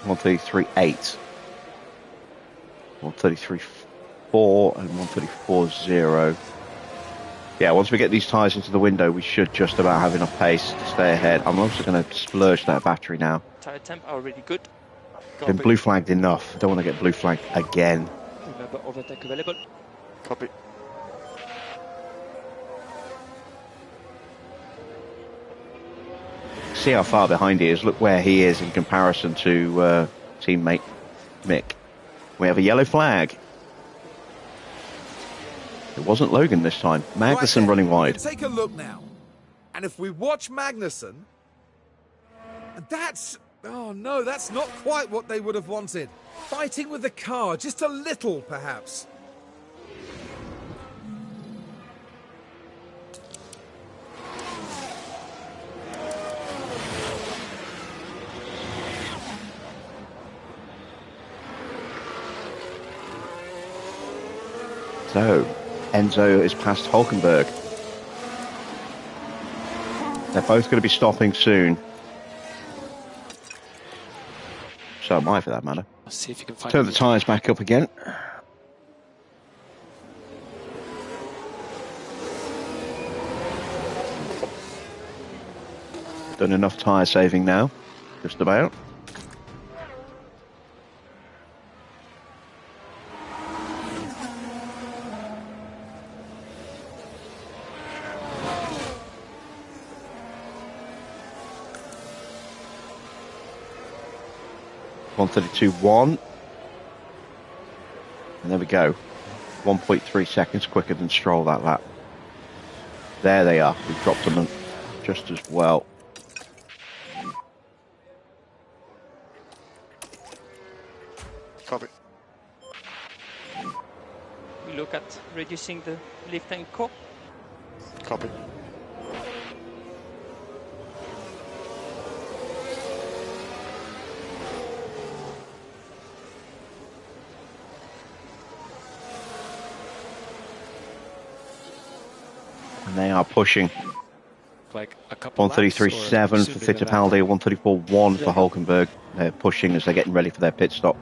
One 133.8, 133.4, and 134.0. Yeah, once we get these tyres into the window, we should just about have enough pace to stay ahead. I'm also going to splurge that battery now. Tire temp are really good. Been blue flagged enough. I don't want to get blue flagged again. Remember, overtake available. Copy. See how far behind he is. Look where he is in comparison to teammate Mick. We have a yellow flag. It wasn't Logan this time. Magnussen running wide. Take a look now. And if we watch Magnussen, that's... Oh no, that's not quite what they would have wanted. Fighting with the car, just a little perhaps. So, Enzo is past Hulkenberg. They're both going to be stopping soon. So am I, for that matter. Let's see if you can find. Turn the tyres back up again. Done enough tyre saving now, just about. .132.1, and there we go. 1.3 seconds quicker than Stroll that lap. There they are. We've dropped them just as well. Copy. We look at reducing the lift and core. Copy. And they are pushing. like a couple laps, or 133.7 soon for bigger than that? Fittipaldi, 134.1 for Yeah. Hulkenberg. They're pushing as they're getting ready for their pit stop.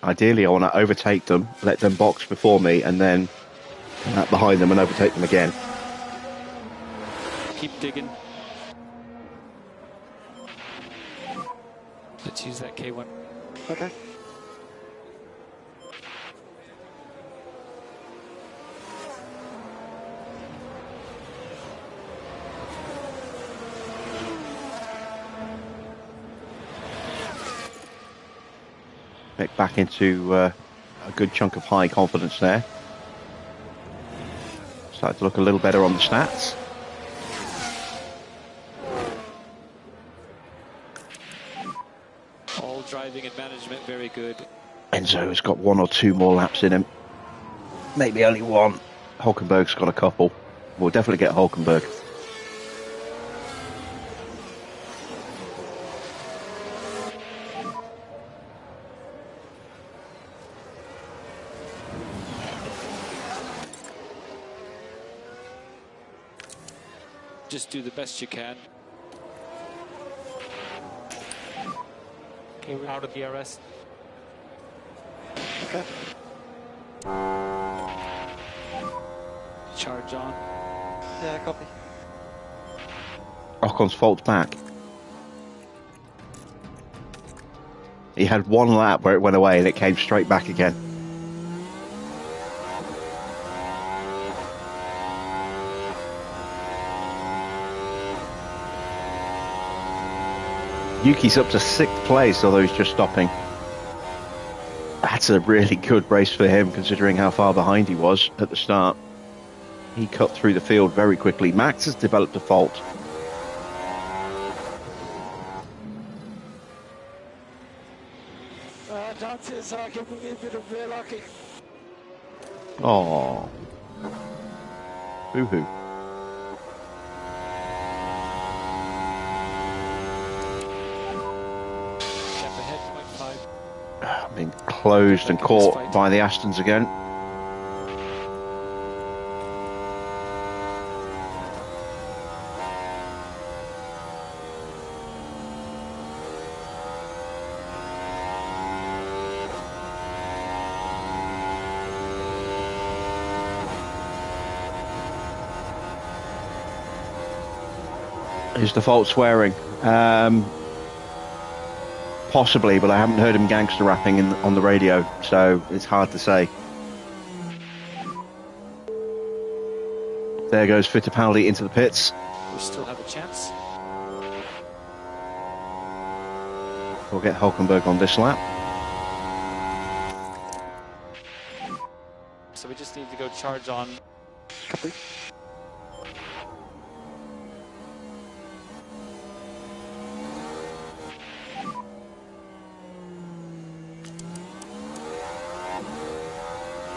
Ideally, I want to overtake them, let them box before me, and then come out behind them and overtake them again. Keep digging. Let's use that K1. Okay. Back into a good chunk of high confidence there. Started to look a little better on the stats. All driving and management, very good. Enzo's got 1 or 2 more laps in him. Maybe only 1. Hulkenberg's got a couple. We'll definitely get Hulkenberg. Just do the best you can. Okay, we're out of the RS. Okay. Charge on. Yeah, copy. Ocon's fault back. He had 1 lap where it went away and it came straight back again. Yuki's up to 6th place, although he's just stopping. That's a really good race for him, considering how far behind he was at the start. He cut through the field very quickly. Max has developed a fault. Chances are giving me a bit of real lucky. Oh, boo-hoo. Gap ahead, 0.5. Being closed and caught by the Astons again. Is the fault swearing? Possibly, but I haven't heard him gangster rapping on the radio, so it's hard to say. There goes Fittipaldi into the pits. We still have a chance. We'll get Hulkenberg on this lap. So we just need to go charge on. Copy.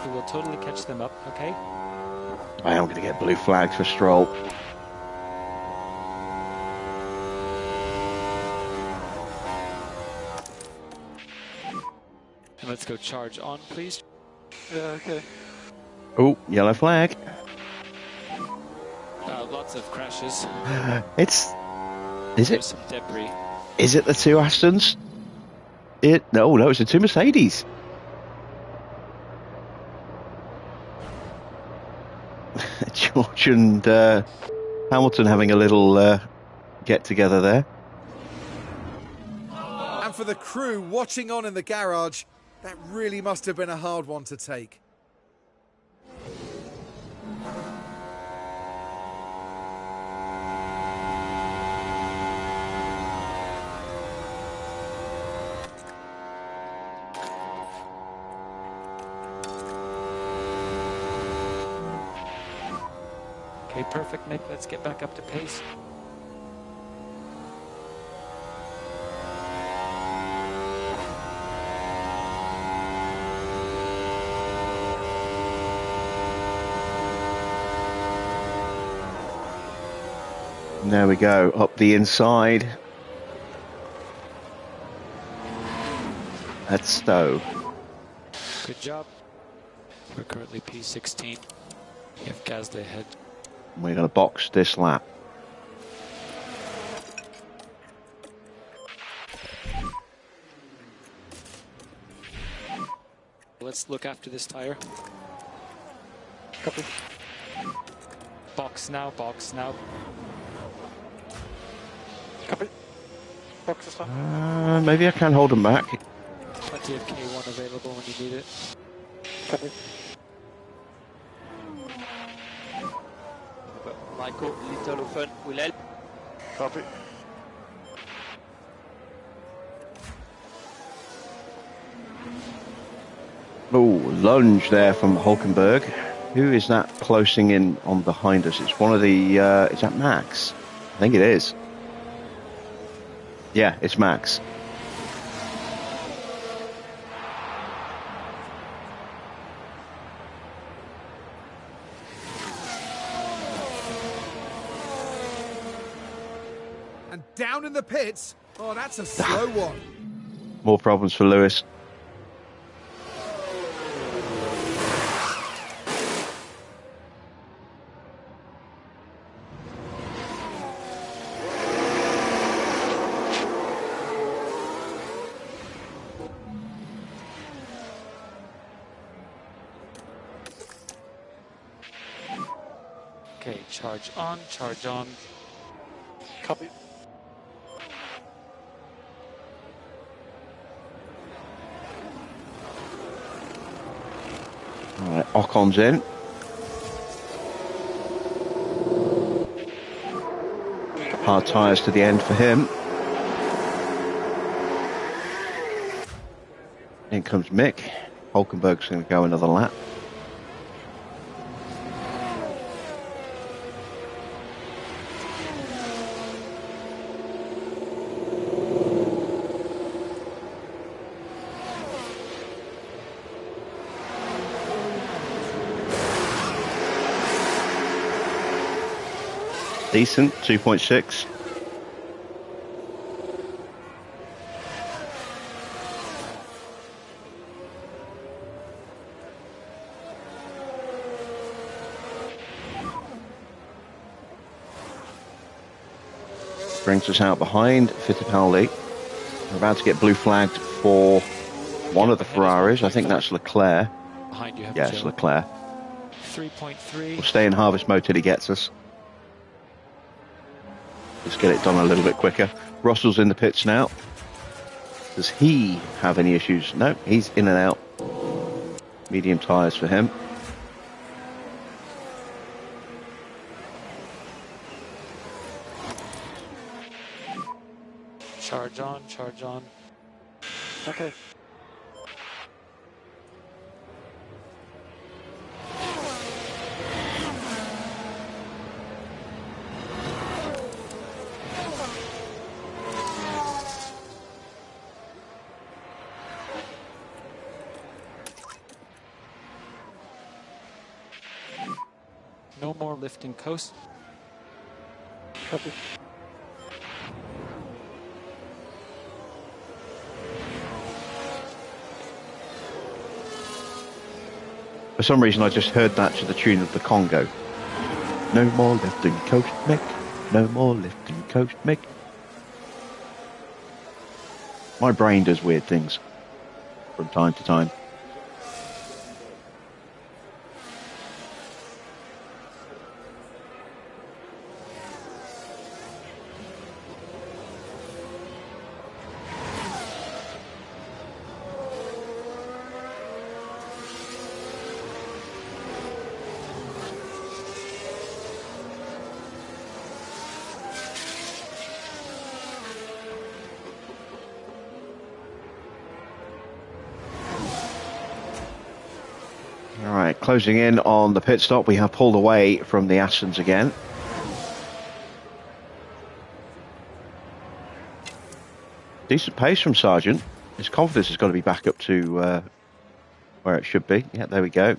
We will totally catch them up, okay? I am going to get blue flags for Stroll. And let's go charge on, please. Yeah, okay. Oh, yellow flag. Lots of crashes. Is There's it? some debris. Is it the 2 Astons? No, it's the 2 Mercedes. George and Hamilton having a little get together there. And for the crew watching on in the garage, that really must have been a hard one to take. Okay, perfect, Nick. Let's get back up to pace. There we go, up the inside. at Stowe. Good job. We're currently P16. You have Gasly ahead. We're going to box this lap. Let's look after this tire. Copy. Box now, box now. Copy. Box is on. Maybe I can hold them back. Plenty of K1 available when you need it. Copy. Michael, little open will help. Copy. Oh, lunge there from Hulkenberg. Who is that closing in on behind us? It's one of the... is that Max? I think it is. Yeah, it's Max. And down in the pits. Oh, that's a slow one. More problems for Lewis. Okay, charge on, charge on. Copy. All right, Ocon's in. Hard tyres to the end for him. In comes Mick. Hulkenberg's going to go another lap. Decent, 2.6. Brings us out behind Fittipaldi. We're about to get blue flagged for one of the Ferraris. I think that's Leclerc. Behind you have Yes, Joe. Leclerc. 3.3. We'll stay in harvest mode till he gets us. Let's get it done a little bit quicker. Russell's in the pits now. Does he have any issues? No, he's in and out. Medium tyres for him. Charge on, charge on. Okay. No more lifting coast. Copy. For some reason, I just heard that to the tune of the Congo. No more lifting coast, Mick. No more lifting coast, Mick. My brain does weird things from time to time. All right, closing in on the pit stop. We have pulled away from the Astons again. Decent pace from Sargent. His confidence has got to be back up to where it should be. Yeah, there we go.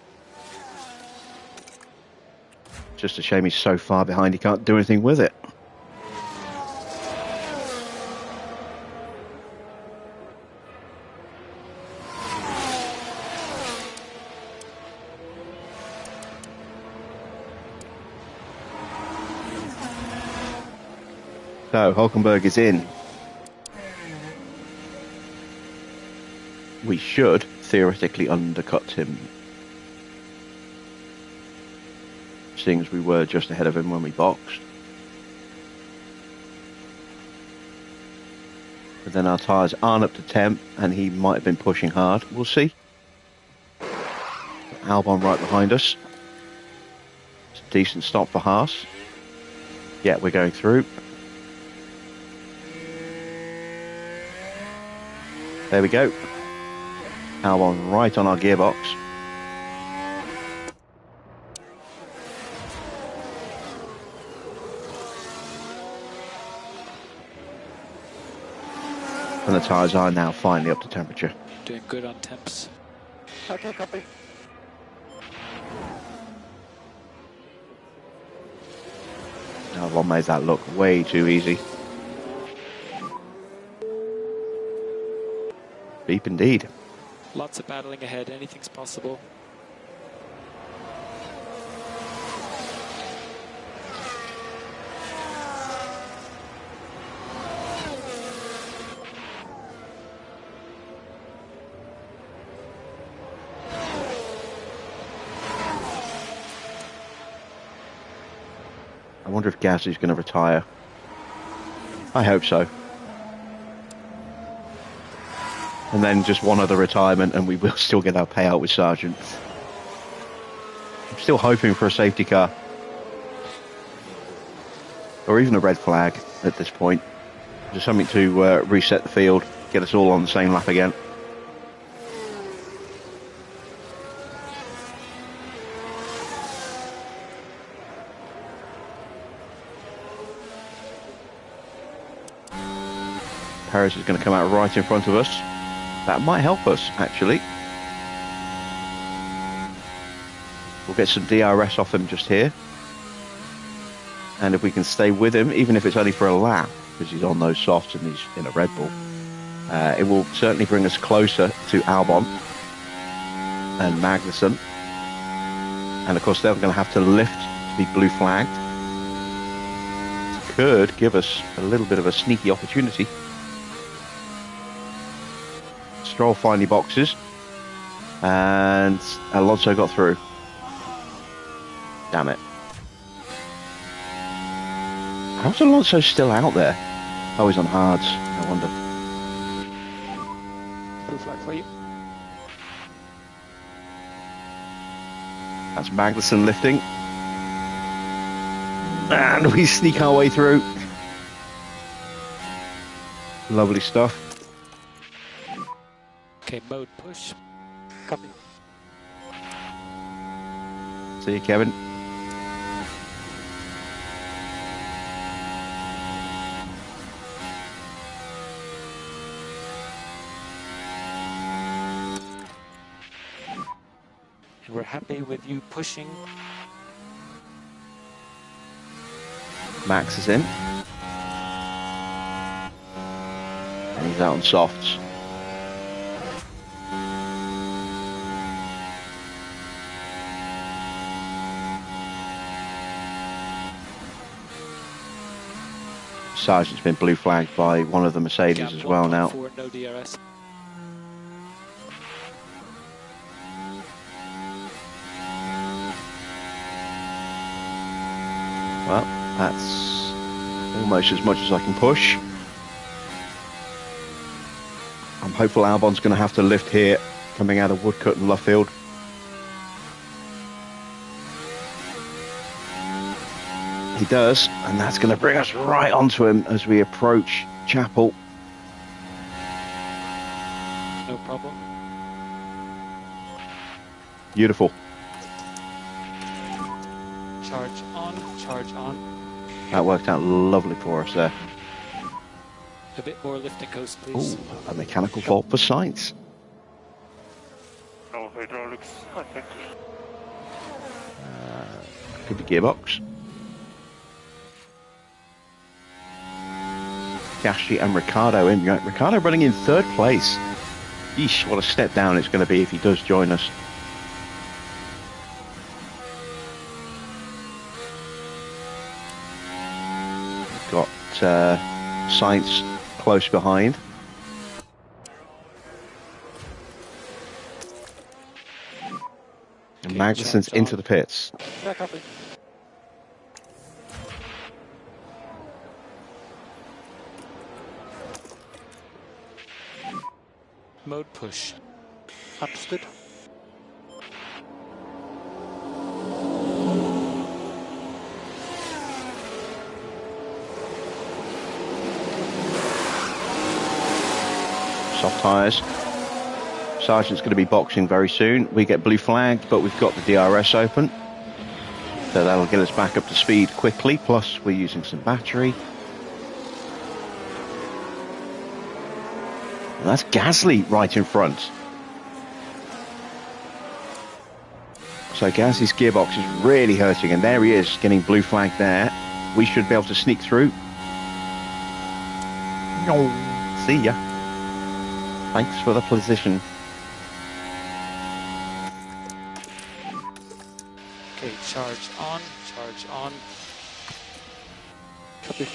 Just a shame he's so far behind he can't do anything with it. So Hulkenberg is in. We should theoretically undercut him, seeing as we were just ahead of him when we boxed. But then our tyres aren't up to temp, and he might have been pushing hard. We'll see. Albon right behind us. It's a decent stop for Haas. Yeah, we're going through. There we go. Albon right on our gearbox. And the tyres are now finally up to temperature. Doing good on temps. Okay, copy. Albon made that look way too easy. Deep indeed. Lots of battling ahead. Anything's possible. I wonder if Gasly's going to retire. I hope so. And then just one other retirement and we will still get our payout with Sargent. I'm still hoping for a safety car. Or even a red flag at this point. Just something to reset the field, get us all on the same lap again. Perez is going to come out right in front of us. That might help us, actually. We'll get some DRS off him just here. And if we can stay with him, even if it's only for a lap, because he's on those softs and he's in a Red Bull, it will certainly bring us closer to Albon and Magnussen. And of course, they're going to have to lift to be blue flagged. Could give us a little bit of a sneaky opportunity. Stroll finally boxes, and Alonso got through. Damn it. How's Alonso still out there? Oh, he's on hards. No wonder. Blue flag for you. That's Magnussen lifting. And we sneak our way through. Lovely stuff. Okay, mode push. Copy. See you, Kevin. And we're happy with you pushing. Max is in. And he's out on softs. Sargent's been blue flagged by one of the Mercedes Gap as well now. 1.4, no DRS. Well, that's almost as much as I can push. I'm hopeful Albon's going to have to lift here, coming out of Woodcut and Luffield. He does, and that's going to bring us right onto him as we approach Chapel. No problem. Beautiful. Charge on, charge on. That worked out lovely for us there. A bit more lift and coast, please. Ooh, a mechanical fault for Sainz. No hydraulics, I think. Could be gearbox. Gasly and Ricciardo in. Ricciardo running in third place. Yeesh, what a step down it's going to be if he does join us. We've got Sainz close behind. And Okay, Magnussen's charge into on. the pits. Yeah, copy. Mode push. Understood. Soft tyres. Sargent's going to be boxing very soon. We get blue flagged, but we've got the DRS open. So that'll get us back up to speed quickly. Plus, we're using some battery. And that's Gasly right in front. So Gasly's gearbox is really hurting. And there he is, getting blue flag there. We should be able to sneak through. No. See ya. Thanks for the position. Okay, charge on, charge on. Copy.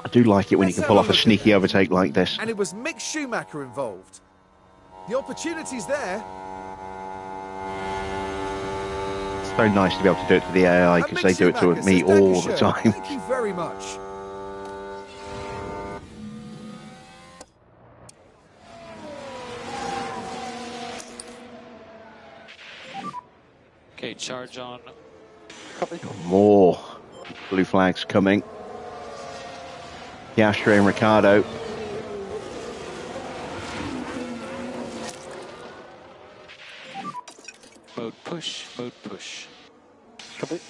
I do like it when you Let's can pull have off a a look at sneaky that. overtake like this. And it was Mick Schumacher involved. The opportunity's there. It's very nice to be able to do it to the AI And because Mick they do it to Schumacher me says, "Thank you, all the sir. time. Thank you very much." Okay, charge on. Copy. More blue flags coming. Piastri and Ricciardo. Mode push, mode push. Copy.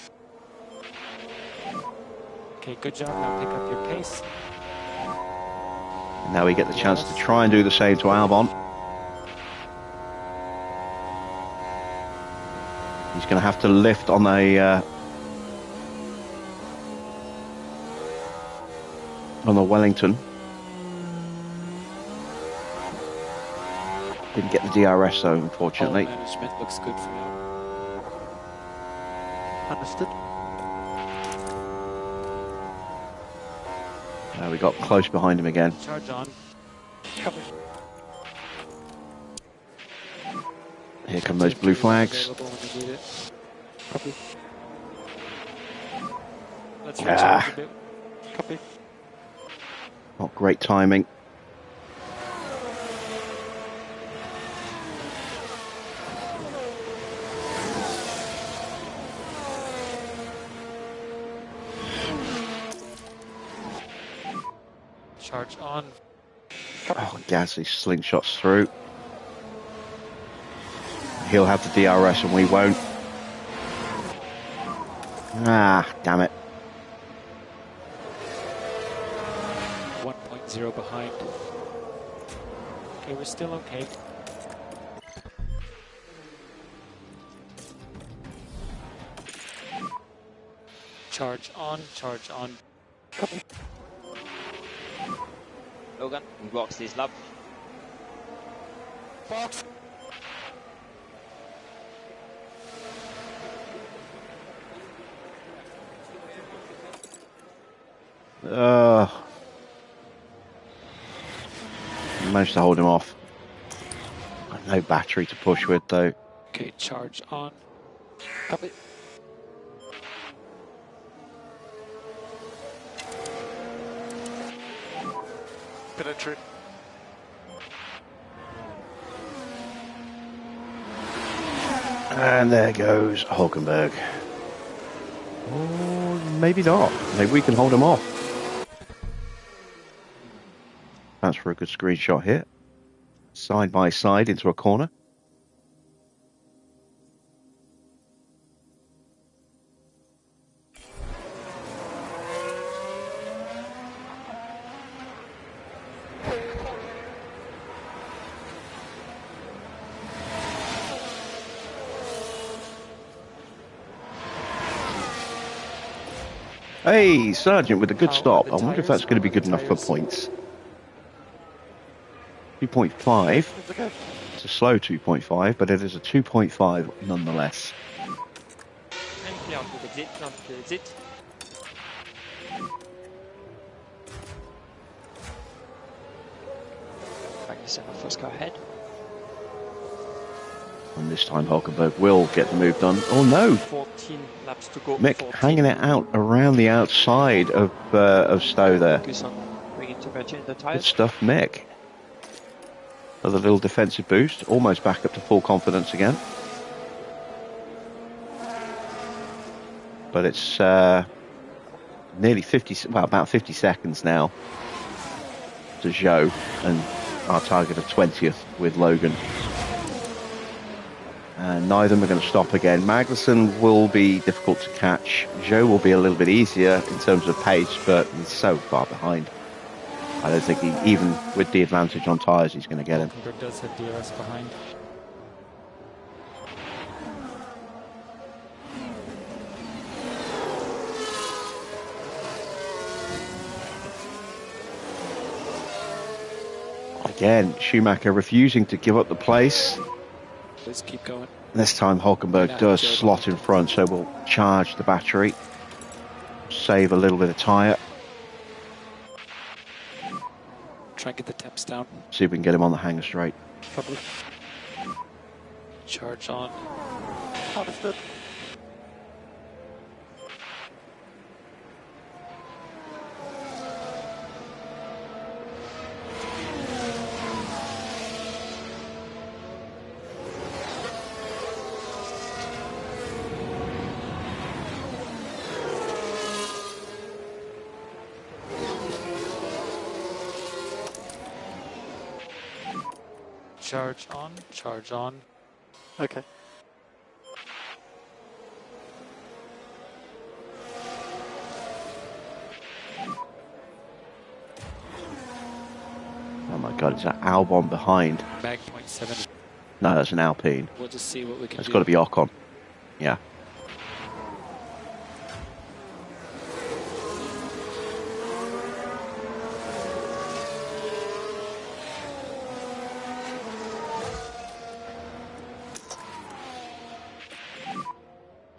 Okay, good job. Now pick up your pace. Now we get the chance to try and do the same to Albon. He's going to have to lift on the Wellington. Didn't get the DRS though, unfortunately. All management looks good for now. Understood. We got close behind him again. Charge on. Copy. Here come those blue flags. Available when you need it. Copy. Let's recharge a bit. Copy. Not great timing. Charge on. Oh, Gasly slingshots through. He'll have the DRS and we won't. Ah, damn it. 1.0 behind. Okay, we're still okay. Charge on, charge on. Copy. Logan, box this lap. Box. Managed to hold him off. No battery to push with though. Okay, charge on. Copy. Pit entry. And there goes Hulkenberg. Or maybe not. Maybe we can hold him off. That's for a good screenshot here. Side by side into a corner. Hey, Sargent with a good stop. I wonder if that's going to be good enough for points. 2.5. It's okay. It's a slow 2.5, but it is a 2.5 nonetheless. And clear to exit, clear to exit. Send my first car ahead. And this time Hulkenberg will get the move done. Oh no! 14 laps to go. Mick 14. hanging it out around the outside of Stowe there. Focus on bringing temperature in the Good tyres. stuff, Mick. Another little defensive boost. Almost back up to full confidence again. But it's nearly 50, well, about 50 seconds now to Zhou, and our target of 20th with Logan. And neither of them are going to stop again. Magnussen will be difficult to catch. Zhou will be a little bit easier in terms of pace, but he's so far behind. I don't think even with the advantage on tyres, he's going to get him. Hulkenberg does have DRS behind. Again, Schumacher refusing to give up the place. Let's keep going. This time Hulkenberg does slot in front, so we'll charge the battery. Save a little bit of tyre. Try and get the temps down. See if we can get him on the hanger straight. Probably. Charge on. Understood. Charge on. Charge on. Okay. Oh my god, it's that Albon behind. Mag 0.7. No, that's an Alpine. We'll just see what we can It's do. got to be Ocon. Yeah.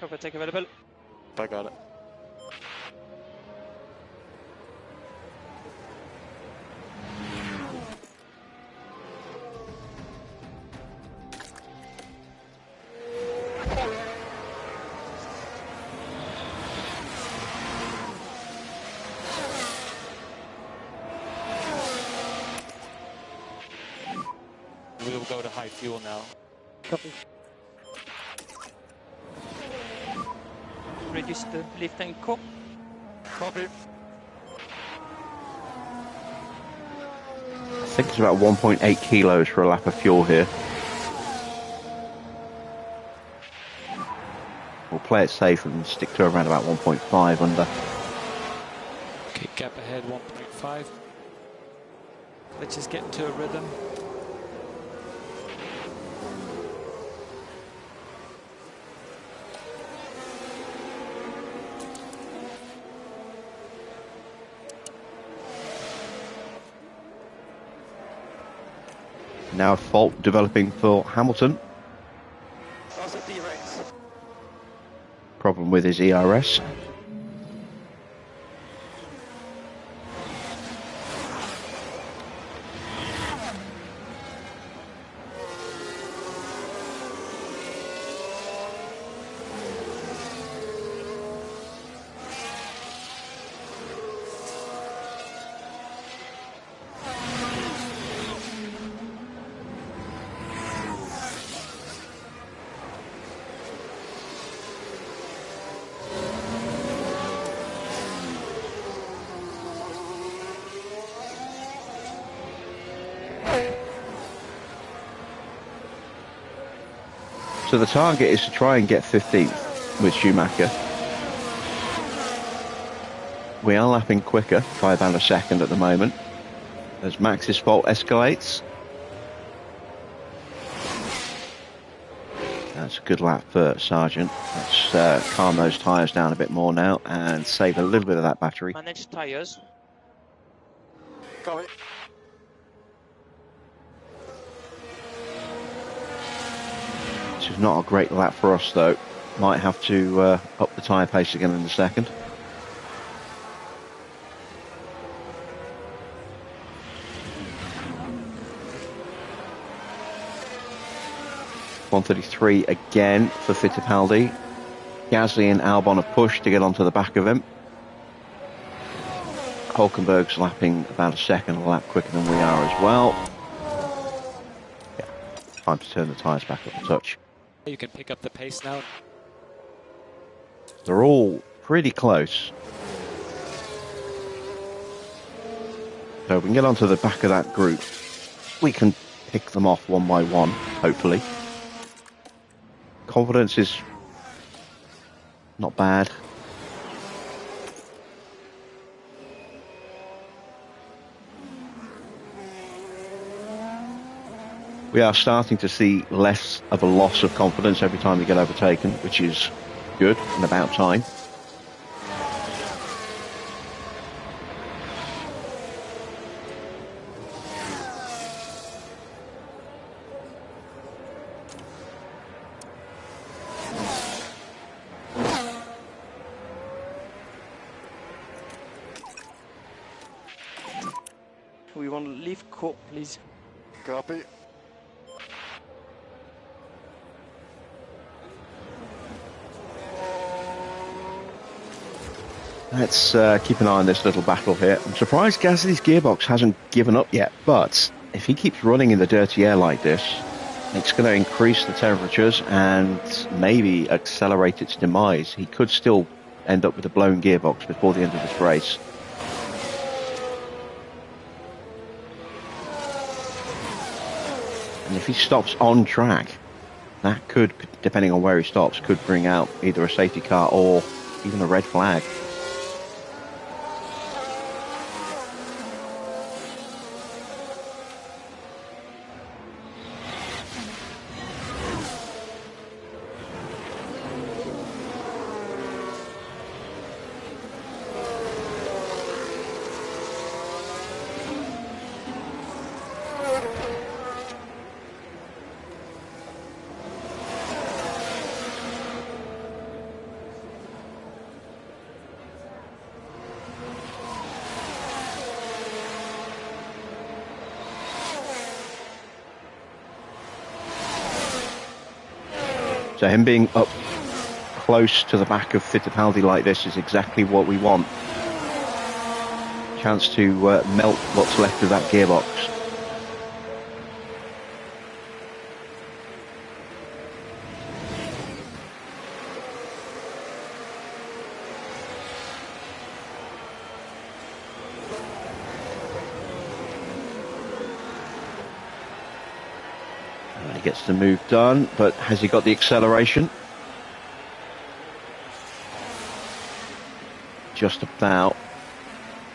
Overtake available. I got it. We'll go to high fuel now. Copy. Reduce the lift and co. Copy. I think it's about 1.8 kilos for a lap of fuel here. We'll play it safe and stick to around about 1.5 under. Okay, gap ahead 1.5. Let's just get into a rhythm. Now a fault developing for Hamilton. How's the D-race? Problem with his ERS. So the target is to try and get 15th with Schumacher. We are lapping quicker by about a second at the moment as Max's fault escalates. That's a good lap for Sargent. Let's calm those tyres down a bit more now and save a little bit of that battery. Manage tyres. Copy. This is not a great lap for us though. Might have to up the tyre pace again in a second. 133 again for Fittipaldi. Gasly and Albon have pushed to get onto the back of him. Hulkenberg's lapping about a second a lap quicker than we are as well. Yeah, time to turn the tyres back up a touch. You can pick up the pace now. They're all pretty close. So if we can get onto the back of that group, we can pick them off one by one, hopefully. Confidence is not bad. We are starting to see less of a loss of confidence every time we get overtaken, which is good and about time. We want to leave court, please. Copy. Let's keep an eye on this little battle here. I'm surprised Gasly's gearbox hasn't given up yet, but if he keeps running in the dirty air like this, it's going to increase the temperatures and maybe accelerate its demise. He could still end up with a blown gearbox before the end of this race. And if he stops on track, that could, depending on where he stops, could bring out either a safety car or even a red flag. So him being up close to the back of Fittipaldi like this is exactly what we want. Chance to melt what's left of that gearbox. He gets the move done, but has he got the acceleration? Just about.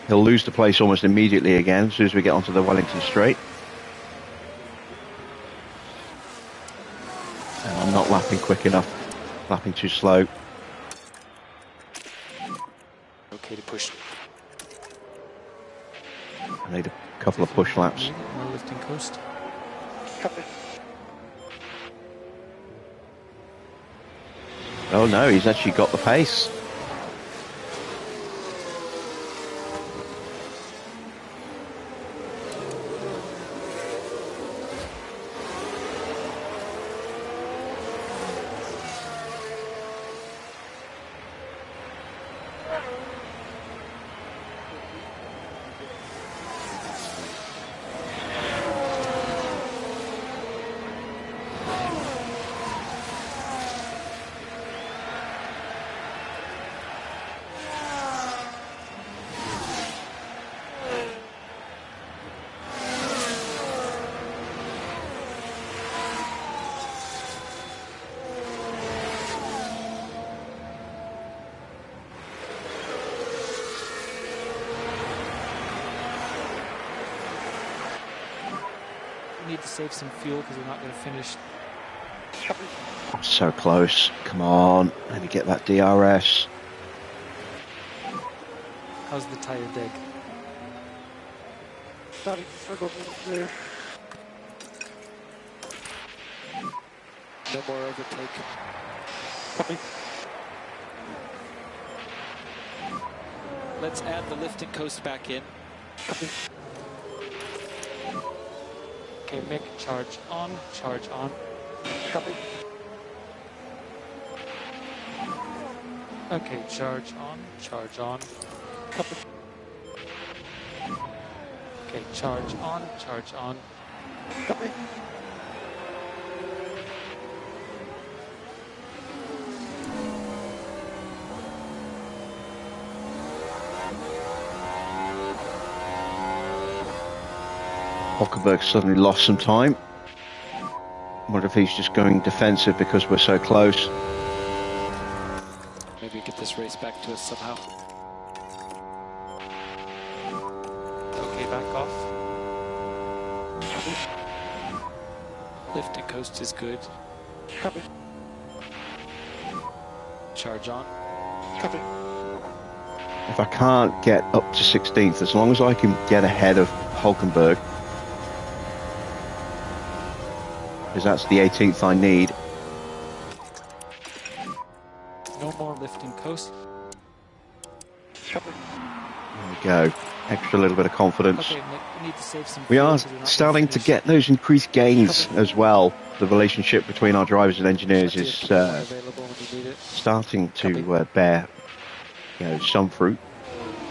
He'll lose the place almost immediately again as soon as we get onto the Wellington Straight. And I'm not lapping quick enough, lapping too slow. Okay to push. I need a couple of push laps. No lifting coast. Copy. Oh no, he's actually got the pace. Need to save some fuel because we're not going to finish. So close. Come on. Let me get that DRS. How's the tire dig? Starting to struggle there. No more overtake. Copy. Let's add the lifting coast back in. Copy. Okay, Mick, charge on, charge on. Copy. Okay, charge on, charge on. Copy. Okay, charge on, charge on. Copy. Hockenberg suddenly lost some time. Wonder if he's just going defensive because we're so close. Maybe get this race back to us somehow. Okay, back off. Lift and coast is good. Copy. Charge on. Copy. If I can't get up to 16th, as long as I can get ahead of Hulkenberg, because that's the 18th I need. No more lift and coast. Copy. There we go. Extra little bit of confidence. Okay, we need to save some We fuel are so we're not starting to finished. get those increased gains as well. The relationship between our drivers and engineers Plenty is of fuel available when you need it. starting to bear, some fruit.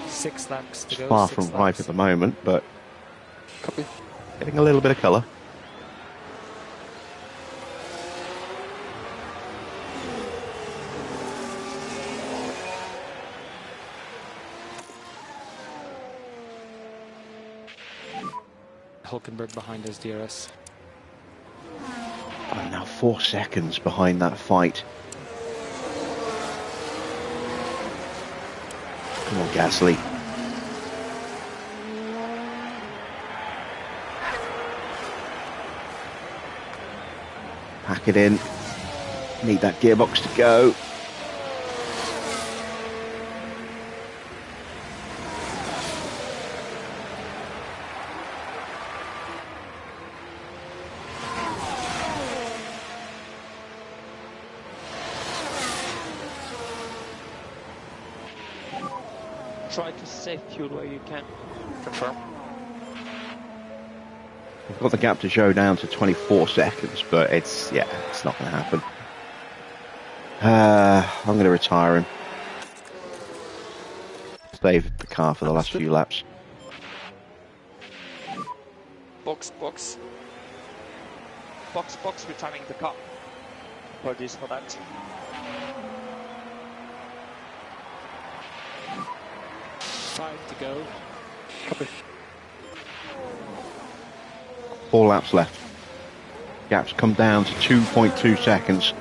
6 laps to go. Far 6 from laps. ripe at the moment, but Copy. getting a little bit of colour. Hulkenberg behind us, DRS. I'm now 4 seconds behind that fight. Come on, Gasly. Pack it in. Need that gearbox to go. Try to save fuel where you can. Confirm. We've got the gap to show down to 24 seconds, but it's not going to happen. I'm going to retire him. Save the car for the last few laps. Box, box. Box, box, returning the car. Apologies for that. Five to go. Copy. 4 laps left. Gap's come down to 2.2 seconds.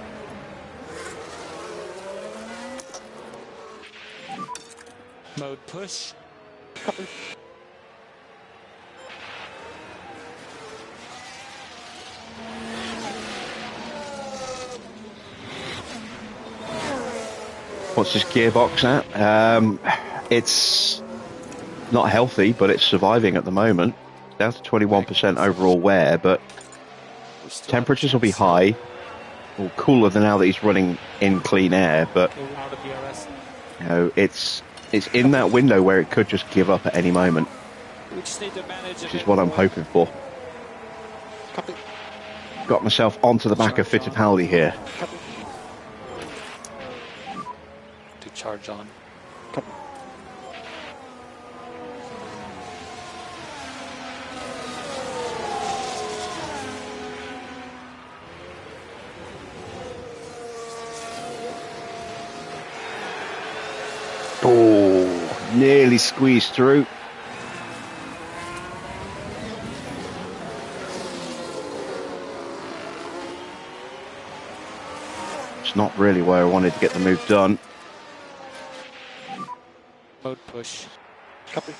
Mode push. Copy. What's this gearbox at? It's not healthy, but it's surviving at the moment. Down to 21% overall wear, but temperatures will be high. Well, cooler than now that he's running in clean air, but Go out of DRS. it's in that window where it could just give up at any moment, We just need to manage which is what I'm hoping for. Copy. Got myself onto the back of Fittipaldi here. Copy. To charge on. Copy. Oh, nearly squeezed through. It's not really where I wanted to get the move done. Mode push. Copy.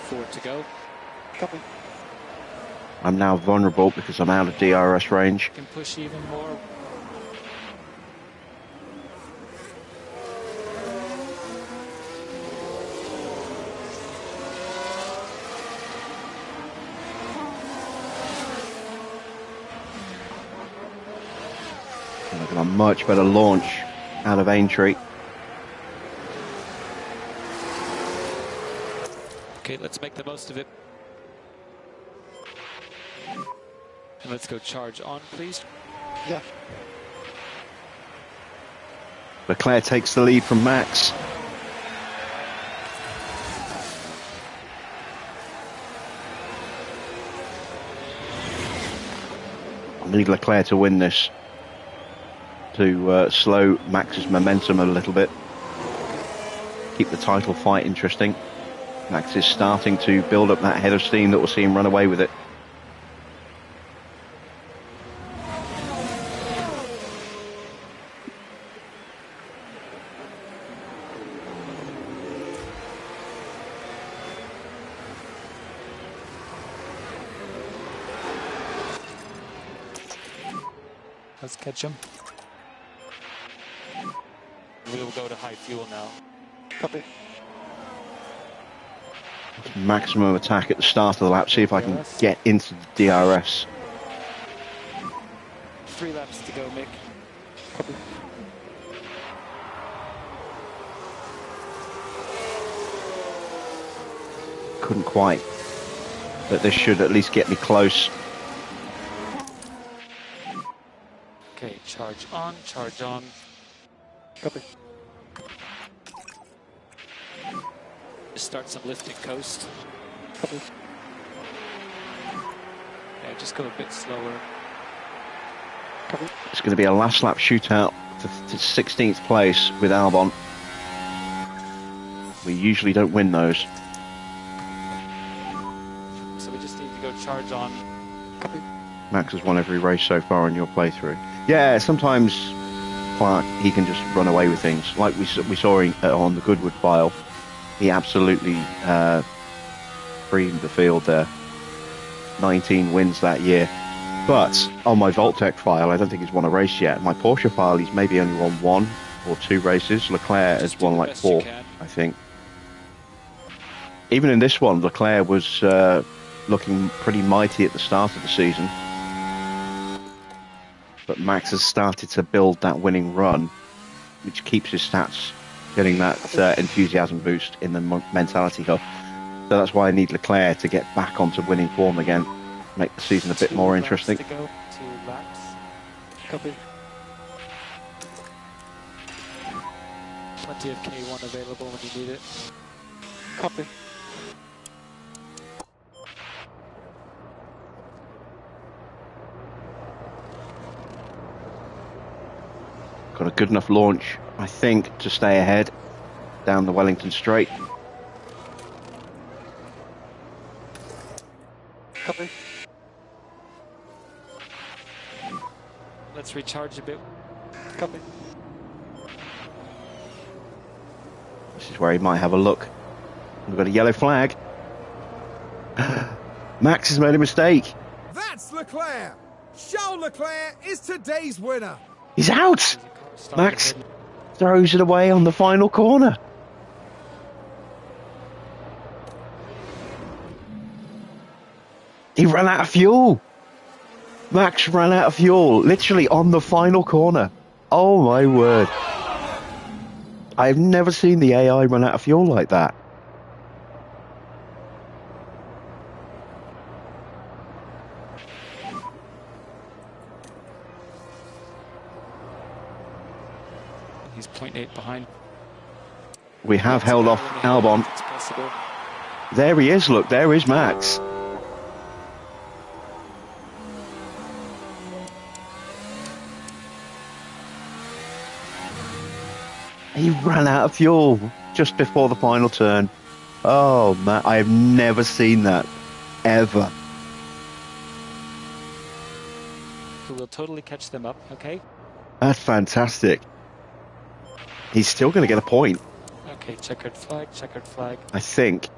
4 to go. Copy. I'm now vulnerable because I'm out of DRS range. Can push even more. And I've got a much better launch out of Aintree. Okay, let's make the most of it. Let's go charge on, please. Yeah. Leclerc takes the lead from Max. I need Leclerc to win this to slow Max's momentum a little bit. Keep the title fight interesting. Max is starting to build up that head of steam that will see him run away with it. Let's catch him. We'll go to high fuel now. Copy. Maximum attack at the start of the lap. See if I can get into the DRS. 3 laps to go, Mick. Copy. Couldn't quite. But this should at least get me close. Okay, charge on, charge on. Copy. Just start some lifting coast. Copy. Yeah, just go a bit slower. Copy. It's going to be a last lap shootout to 16th place with Albon. We usually don't win those. So we just need to go charge on. Copy. Max has won every race so far in your playthrough. Yeah, sometimes Clark, he can just run away with things. Like we saw on the Goodwood file, he absolutely creamed the field there. 19 wins that year. But on my Voltec file, I don't think he's won a race yet. My Porsche file, he's maybe only won 1 or 2 races. Leclerc has won like 4, I think. Even in this one, Leclerc was looking pretty mighty at the start of the season. But Max has started to build that winning run, which keeps his stats getting that enthusiasm boost in the mentality hub. So that's why I need Leclerc to get back onto winning form again, make the season a bit more interesting. To go, 2 laps. Copy. Plenty of K1 available when you need it. Copy. Got a good enough launch, I think, to stay ahead down the Wellington Straight. Copy. Let's recharge a bit. Copy. This is where he might have a look. We've got a yellow flag. Max has made a mistake. That's Leclerc. Charles Leclerc is today's winner. He's out. Max throws it away on the final corner. He ran out of fuel. Max ran out of fuel, literally on the final corner. Oh my word. I've never seen the AI run out of fuel like that. He's 0.8 behind. We have held off Albon. It's possible. There he is, look, there is Max. He ran out of fuel just before the final turn. Oh man, I've never seen that, ever. So we'll totally catch them up, okay? That's fantastic. He's still going to get a point, Okay, checkered flag, I think.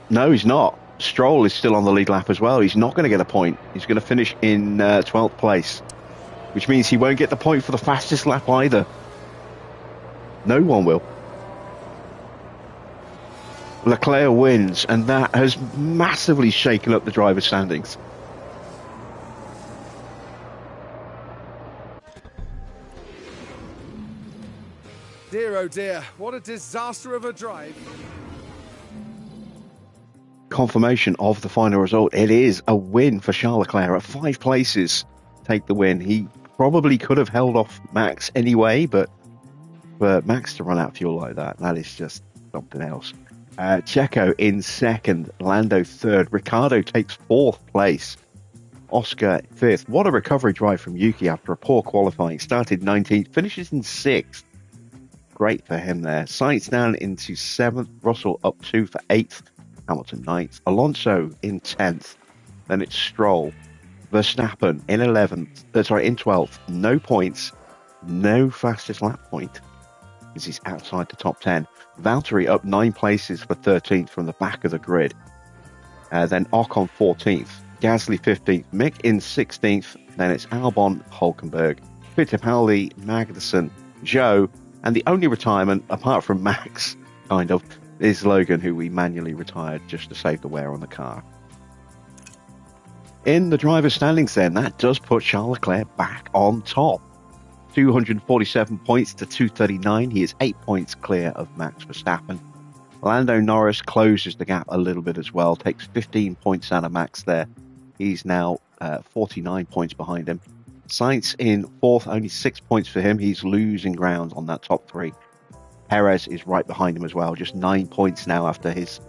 No, he's not. Stroll is still on the lead lap as well. He's not going to get a point. He's going to finish in 12th place, which means he won't get the point for the fastest lap either. No one will. Leclerc wins, and that has massively shaken up the driver's standings. Dear oh dear, what a disaster of a drive. confirmation of the final result. It is a win for Charles Leclerc at 5 places. Take the win. He probably could have held off Max anyway, but for Max to run out of fuel like that is just something else. Checo in second, Lando third, Ricciardo takes 4th place, Oscar 5th. What a recovery drive from Yuki after a poor qualifying. Started 19th, finishes in 6th. Great for him there. Sainz down into 7th, Russell up 2 for 8th, Hamilton 9th, Alonso in 10th, then it's Stroll, Verstappen in 12th, no points, no fastest lap point, because he's outside the top 10. Valtteri up 9 places for 13th from the back of the grid. Then Ocon 14th, Gasly 15th, Mick in 16th, then it's Albon, Hulkenberg, Fittipaldi, Magnussen, Zhou, and the only retirement, apart from Max, kind of, is Logan, who we manually retired just to save the wear on the car. In the driver's standings then, that does put Charles Leclerc back on top. 247 points to 239. He is 8 points clear of Max Verstappen. Lando Norris closes the gap a little bit as well, takes 15 points out of Max there. He's now 49 points behind him. Sainz in 4th, only 6 points for him. He's losing ground on that top 3. Perez is right behind him as well, just 9 points now after his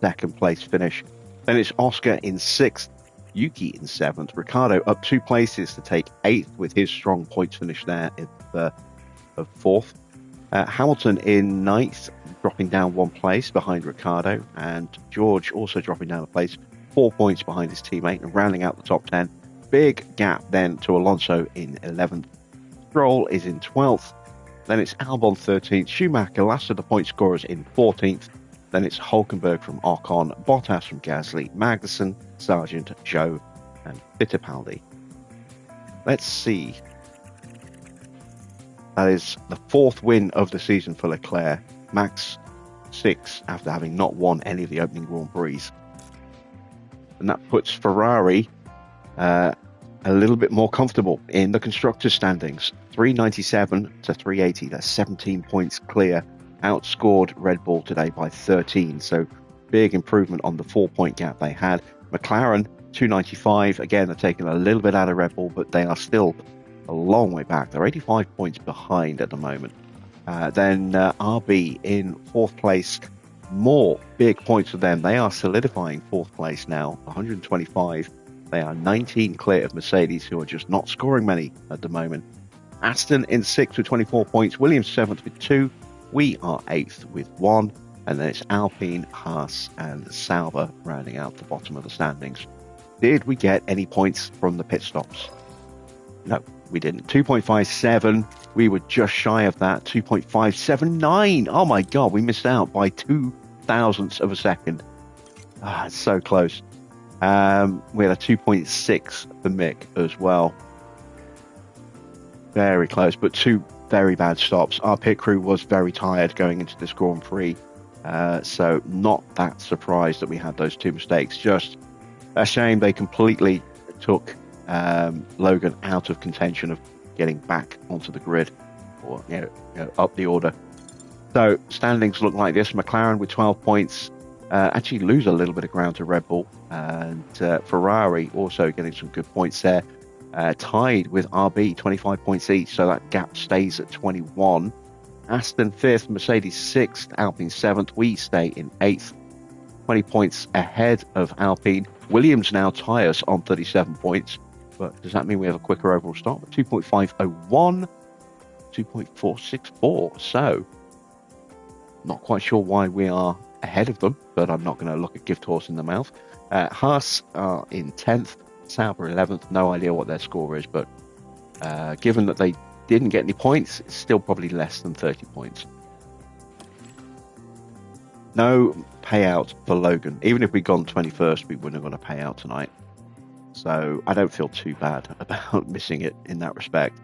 2nd place finish. Then it's Oscar in 6th, Yuki in 7th, Ricciardo up 2 places to take 8th with his strong points finish there of 4th. Hamilton in 9th, dropping down 1 place behind Ricciardo, and George also dropping down a place, 4 points behind his teammate, and rounding out the top 10. Big gap then to Alonso in 11th. Stroll is in 12th. Then it's Albon 13th. Schumacher, last of the point scorers, in 14th. Then it's Hulkenberg from Ocon, Bottas from Gasly, Magnussen, Sargent, Zhou, and Fittipaldi. Let's see. That is the 4th win of the season for Leclerc. Max 6 after having not won any of the opening Grand Prix. And that puts Ferrari a little bit more comfortable in the constructors standings. 397 to 380. That's 17 points clear. Outscored Red Bull today by 13. So big improvement on the 4-point gap they had. McLaren 295. Again, they're taking a little bit out of Red Bull, but they are still a long way back. They're 85 points behind at the moment. Then RB in 4th place. More big points for them. They are solidifying 4th place now, 125. They are 19 clear of Mercedes, who are just not scoring many at the moment. Aston in 6th with 24 points. Williams 7th with 2. We are 8th with 1. And then it's Alpine, Haas, and Sauber rounding out the bottom of the standings. Did we get any points from the pit stops? No, we didn't. 2.57. We were just shy of that. 2.579. Oh my God, we missed out by 2 thousandths of a second. It's so close. We had a 2.6 for Mick as well. Very close, but 2 very bad stops. Our pit crew was very tired going into this Grand Prix, so not that surprised that we had those 2 mistakes. Just a shame they completely took Logan out of contention of getting back onto the grid or up the order. So standings look like this. McLaren with 12 points. Actually lose a little bit of ground to Red Bull, and Ferrari also getting some good points there, tied with RB, 25 points each, so that gap stays at 21. Aston 5th, Mercedes 6th, Alpine 7th. We stay in 8th, 20 points ahead of Alpine. Williams now tie us on 37 points, but does that mean we have a quicker overall stop? 2.501, 2.464, so not quite sure why we are ahead of them, but I'm not going to look a gift horse in the mouth. Haas are in 10th, Sauber 11th. No idea what their score is, but given that they didn't get any points, it's still probably less than 30 points. No payout for Logan. Even if we'd gone 21st, we wouldn't have got a payout tonight. So I don't feel too bad about missing it in that respect.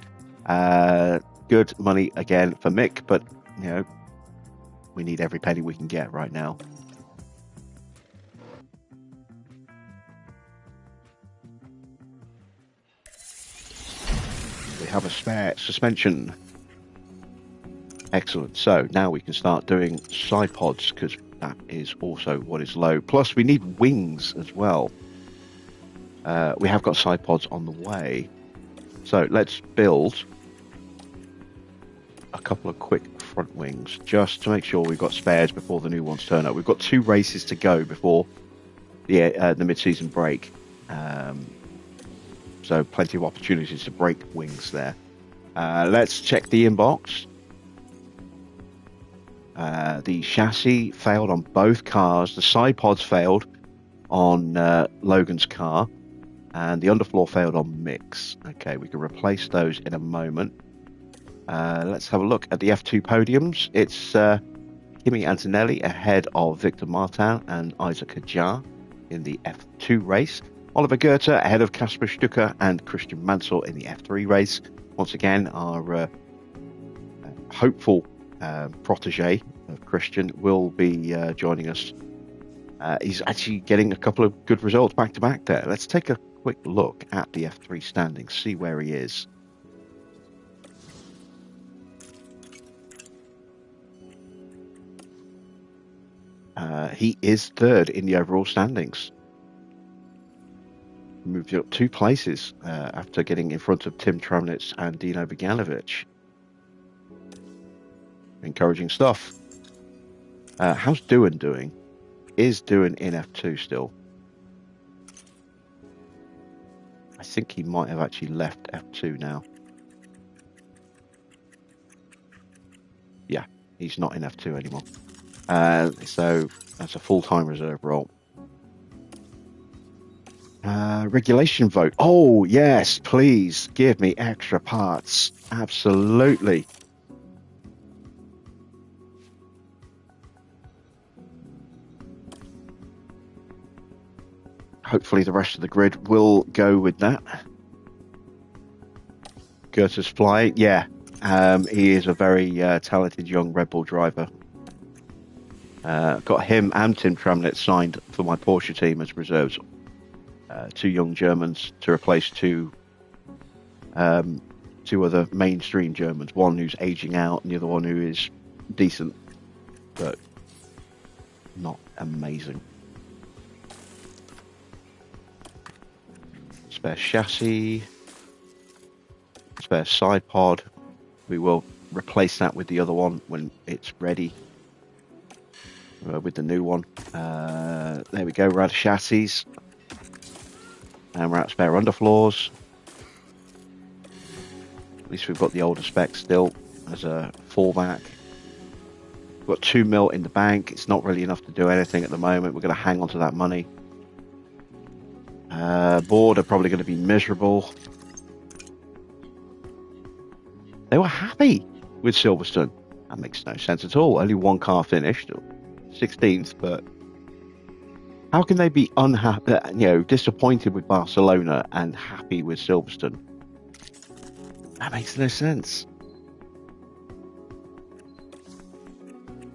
Good money again for Mick, but we need every penny we can get right now. We have a spare suspension. Excellent. So now we can start doing side pods, because That is also what is low. Plus, we need wings as well. We have got side pods on the way. So let's build a couple of quick front wings just to make sure we've got spares before the new ones turn up. We've got 2 races to go before the mid-season break. So plenty of opportunities to break wings there. Let's check the inbox. The chassis failed on both cars. The side pods failed on Logan's car. And the underfloor failed on Mick's. Okay, we can replace those in a moment. Let's have a look at the F2 podiums. It's Kimi Antonelli ahead of Victor Martin and Isaac Hajar in the F2 race. Oliver Goethe ahead of Kasper Stucker and Christian Mansell in the F3 race. Once again, our hopeful protege of Christian will be joining us. He's actually getting a couple of good results back to back there. Let's take a quick look at the F3 standings, see where he is. He is 3rd in the overall standings. Moved up 2 places after getting in front of Tim Tramnitz and Dino Beganovic. Encouraging stuff. How's Doohan doing? Is Doohan in F2 still? I think he might have actually left F2 now. Yeah, he's not in F2 anymore. So that's a full-time reserve role. Regulation vote. Oh, yes, please give me extra parts. Absolutely. Hopefully the rest of the grid will go with that. Goethe's flying. Yeah, he is a very talented young Red Bull driver. Got him and Tim Tramnitz signed for my Porsche team as reserves. 2 young Germans to replace 2 other mainstream Germans. One who's aging out and the other one who is decent, but not amazing. Spare chassis, spare side pod. We will replace that with the other one when it's ready. With the new one. There we go, we're out of chassis. And we're out of spare underfloors. At least we've got the older spec still as a fallback. We've got 2 mil in the bank. It's not really enough to do anything at the moment. We're going to hang on to that money. Board are probably going to be miserable. They were happy with Silverstone. That makes no sense at all. Only 1 car finished, 16th, but how can they be unhappy, disappointed with Barcelona and happy with Silverstone? That makes no sense.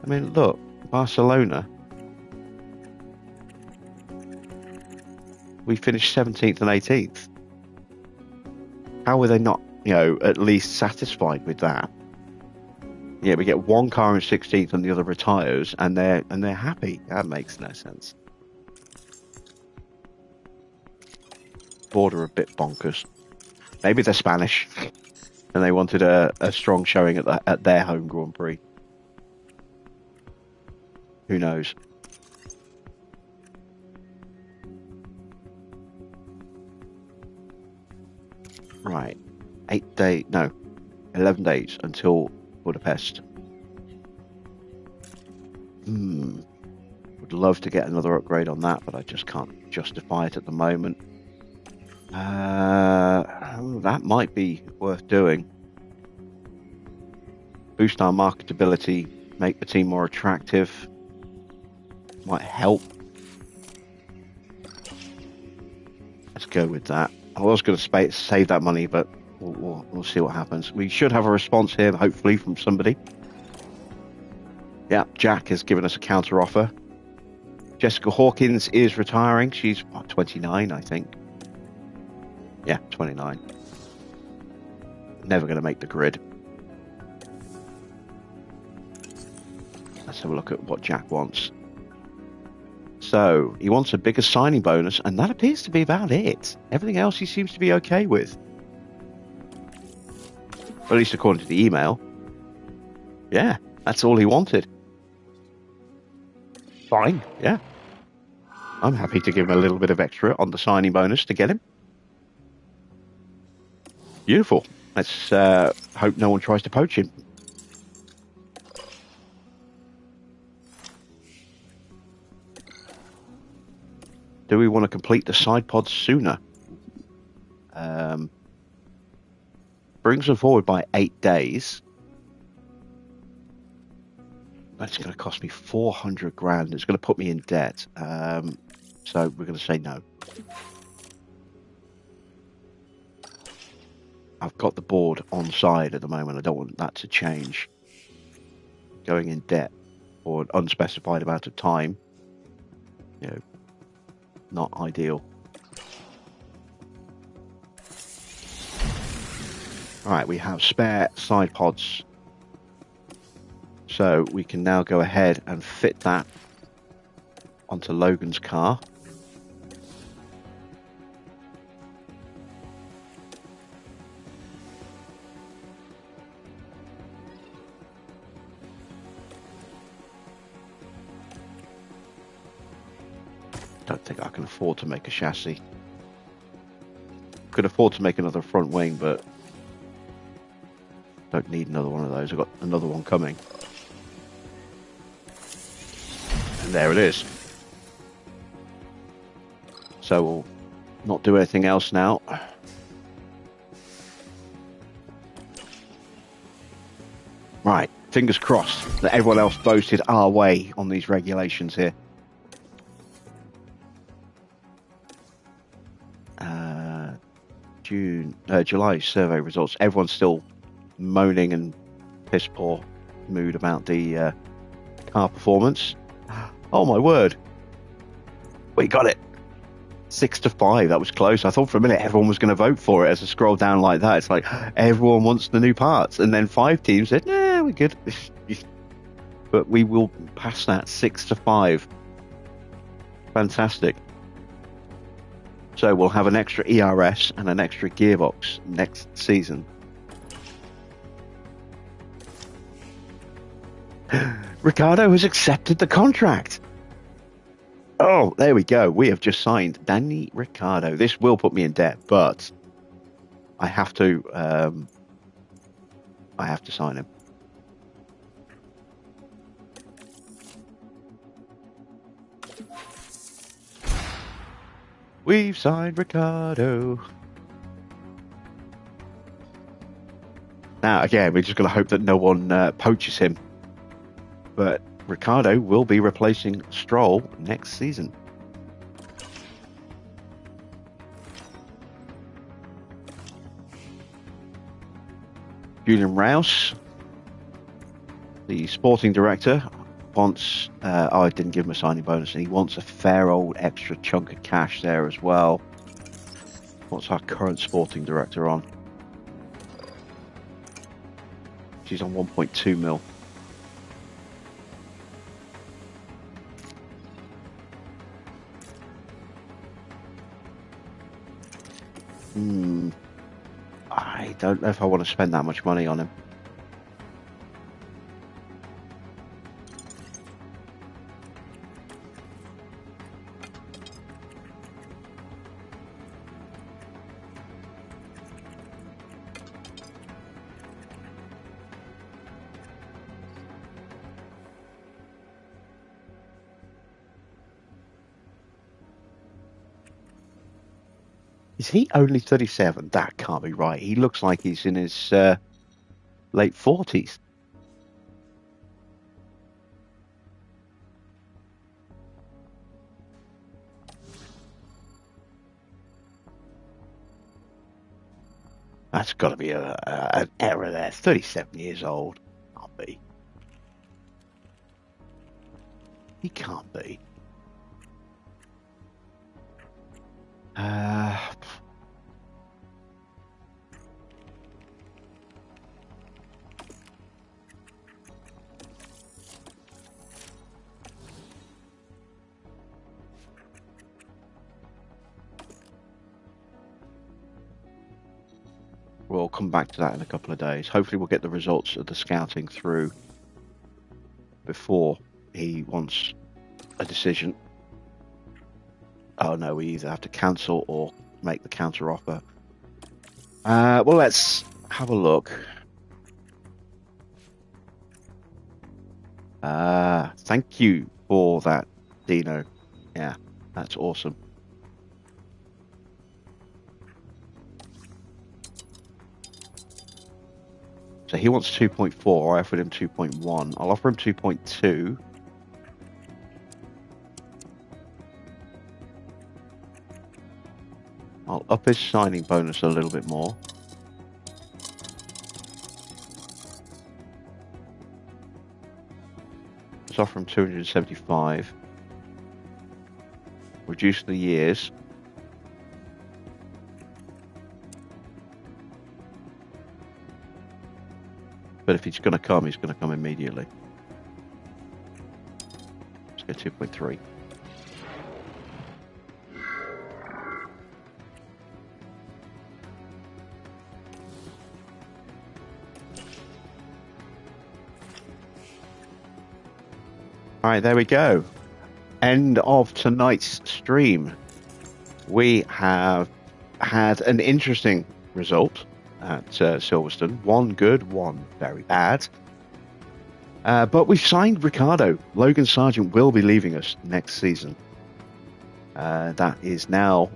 I mean, look, Barcelona. We finished 17th and 18th. How were they not, at least satisfied with that? Yeah, we get 1 car in 16th and the other retires, and they're happy. That makes no sense. Border a bit bonkers. Maybe they're Spanish, and they wanted a strong showing at their home Grand Prix. Who knows? Right, 11 days until Budapest. Would love to get another upgrade on that, but I just can't justify it at the moment. That might be worth doing. Boost our marketability, make the team more attractive. Might help. Let's go with that. I was going to save that money, but we'll see what happens. We should have a response here, hopefully, from somebody. Yeah, Jack has given us a counter offer. Jessica Hawkins is retiring. She's 29, I think. Yeah, 29. Never going to make the grid. Let's have a look at what Jack wants. So he wants a bigger signing bonus, and that appears to be about it. Everything else he seems to be okay with. At least according to the email. Yeah, that's all he wanted. Fine, yeah. I'm happy to give him a little bit of extra on the signing bonus to get him. Beautiful. Let's hope no one tries to poach him. Do we want to complete the side pods sooner? Brings them forward by 8 days. That's going to cost me 400 grand. It's going to put me in debt. So we're going to say no. I've got the board on side at the moment. I don't want that to change. Going in debt for an unspecified amount of time, you know, not ideal. All right, we have spare side pods. So we can now go ahead and fit that onto Logan's car. Don't think I can afford to make a chassis. Could afford to make another front wing, but don't need another one of those. I've got another one coming. And there it is. So we'll not do anything else now. Right, fingers crossed that everyone else boasted our way on these regulations here. July survey results. Everyone's still moaning and piss poor mood about the car performance. Oh my word, we got it 6-5. That was close. I thought for a minute everyone was going to vote for it. As I scroll down like that, it's like everyone wants the new parts, and then 5 teams said nah, we're good. But we will pass that 6-5. Fantastic. So we'll have an extra ERS and an extra gearbox next season. Ricardo has accepted the contract. Oh, there we go. We have just signed Danny Ricciardo. This will put me in debt, but I have to sign him. We've signed Ricardo. Now, again, we're just going to hope that no one poaches him. But Ricardo will be replacing Stroll next season. Julian Rouse, the sporting director, wants... I didn't give him a signing bonus, and he wants a fair old extra chunk of cash there as well. What's our current sporting director on? She's on 1.2 mil. I don't know if I want to spend that much money on him. Is he only 37? That can't be right. He looks like he's in his late 40s. That's got to be an error there. 37 years old. Can't be. He can't be. we'll come back to that in a couple of days. Hopefully we'll get the results of the scouting through before he wants a decision. Oh no, we either have to cancel or make the counter offer. Well, let's have a look. Thank you for that, Dino. Yeah, that's awesome. So he wants 2.4. I offered him 2.1. I'll offer him 2.2. I'll up his signing bonus a little bit more. Let's offer him 275. Reduce the years. But if he's going to come, he's going to come immediately. Let's go 2.3. All right, there we go. End of tonight's stream. We have had an interesting result at Silverstone. One good, one very bad. But we've signed Ricciardo. Logan Sargent will be leaving us next season. That is now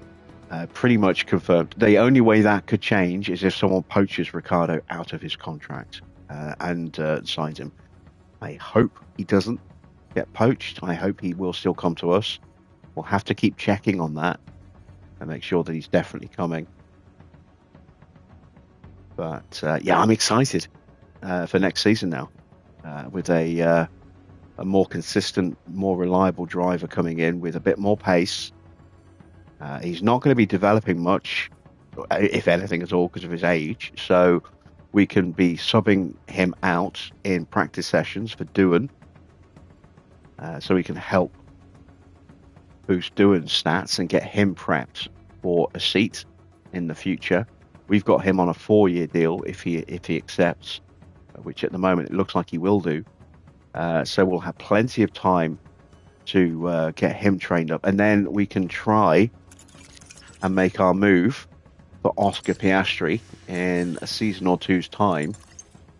pretty much confirmed. The only way that could change is if someone poaches Ricciardo out of his contract and signs him. I hope he doesn't get poached. I hope he will still come to us. We'll have to keep checking on that and make sure that he's definitely coming. But yeah, I'm excited for next season now with a more consistent, more reliable driver coming in with a bit more pace. He's not going to be developing much, if anything at all, because of his age. So we can be subbing him out in practice sessions for Doohan. So we can help boost Doohan's stats and get him prepped for a seat in the future. We've got him on a 4-year deal if he accepts, which at the moment it looks like he will do. So we'll have plenty of time to get him trained up, and then we can try and make our move for Oscar Piastri in a season or two's time,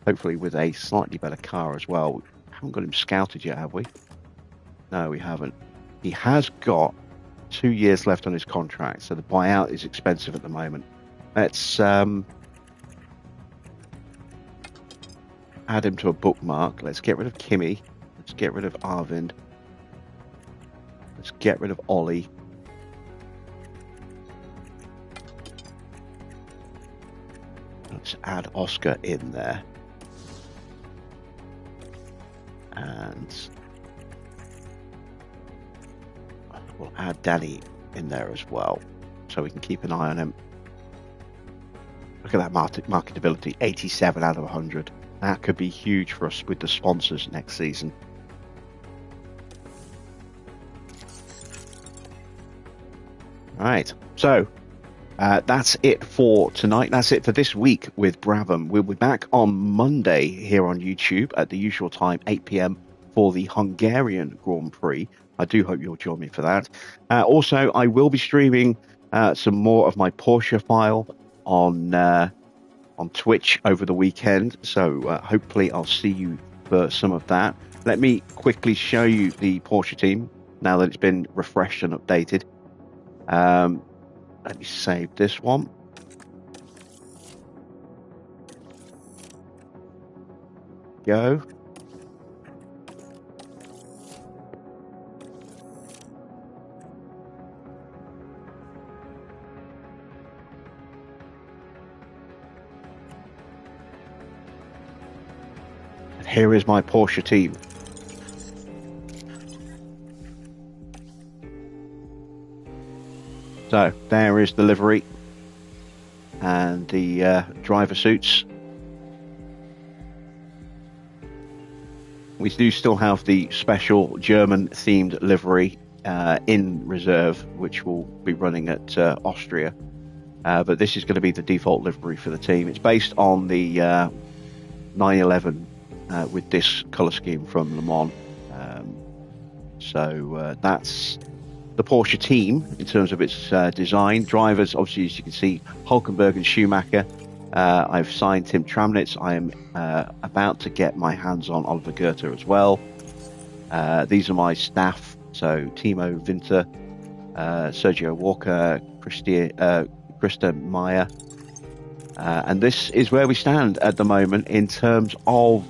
hopefully with a slightly better car as well. We haven't got him scouted yet, have we? No, we haven't. He has got 2 years left on his contract, so the buyout is expensive at the moment. Let's add him to a bookmark. Let's get rid of Kimi. Let's get rid of Arvind. Let's get rid of Ollie. Let's add Oscar in there. And we'll add Danny in there as well, so we can keep an eye on him. Look at that marketability, 87 out of 100. That could be huge for us with the sponsors next season. All right, so that's it for tonight. That's it for this week with Brabham. We'll be back on Monday here on YouTube at the usual time, 8 p.m. for the Hungarian Grand Prix. I do hope you'll join me for that. Also, I will be streaming some more of my Porsche file on Twitch over the weekend, so hopefully I'll see you for some of that. Let me quickly show you the Porsche team now that it's been refreshed and updated. Let me save this one. Go. Here is my Porsche team. So there is the livery and the driver suits. We do still have the special German themed livery in reserve, which will be running at Austria but this is going to be the default livery for the team. It's based on the 911 with this colour scheme from Le Mans. So that's the Porsche team in terms of its design. Drivers, obviously, as you can see, Hulkenberg and Schumacher. I've signed Tim Tramnitz. I am about to get my hands on Oliver Goethe as well. These are my staff. So Timo Winter, Sergio Walker, Krista Meyer. And this is where we stand at the moment in terms of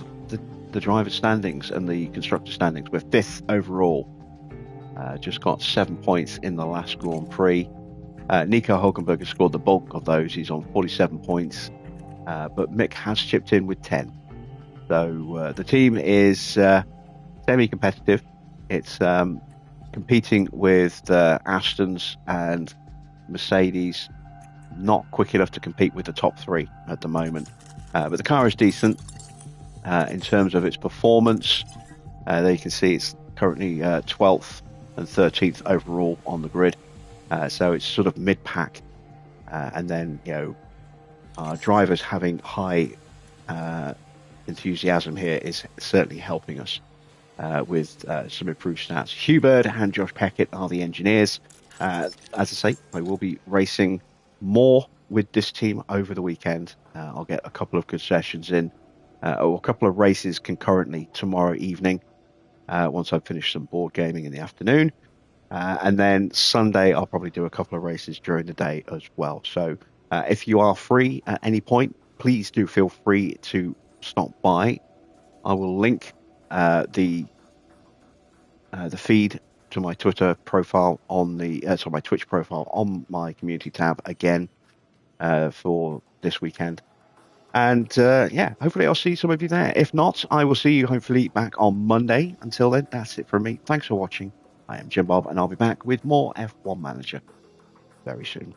the driver standings and the constructor standings. We're 5th overall. Just got 7 points in the last Grand Prix. Nico Hulkenberg has scored the bulk of those. He's on 47 points. But Mick has chipped in with 10. So the team is semi-competitive. It's competing with Astons and Mercedes. Not quick enough to compete with the top 3 at the moment. But the car is decent in terms of its performance. There you can see it's currently 12th and 13th overall on the grid. So it's sort of mid-pack. And then, drivers having high enthusiasm here is certainly helping us with some improved stats. Hugh Bird and Josh Peckett are the engineers. As I say, I will be racing more with this team over the weekend. I'll get a couple of concessions in, or a couple of races concurrently tomorrow evening, once I've finished some board gaming in the afternoon. And then Sunday, I'll probably do a couple of races during the day as well. So if you are free at any point, please do feel free to stop by. I will link the feed to my Twitter profile on my Twitch profile on my community tab again for this weekend. And hopefully I'll see some of you there. If not, I will see you hopefully back on Monday. Until then, that's it from me. Thanks for watching. I am Jim Bob, and I'll be back with more F1 Manager very soon.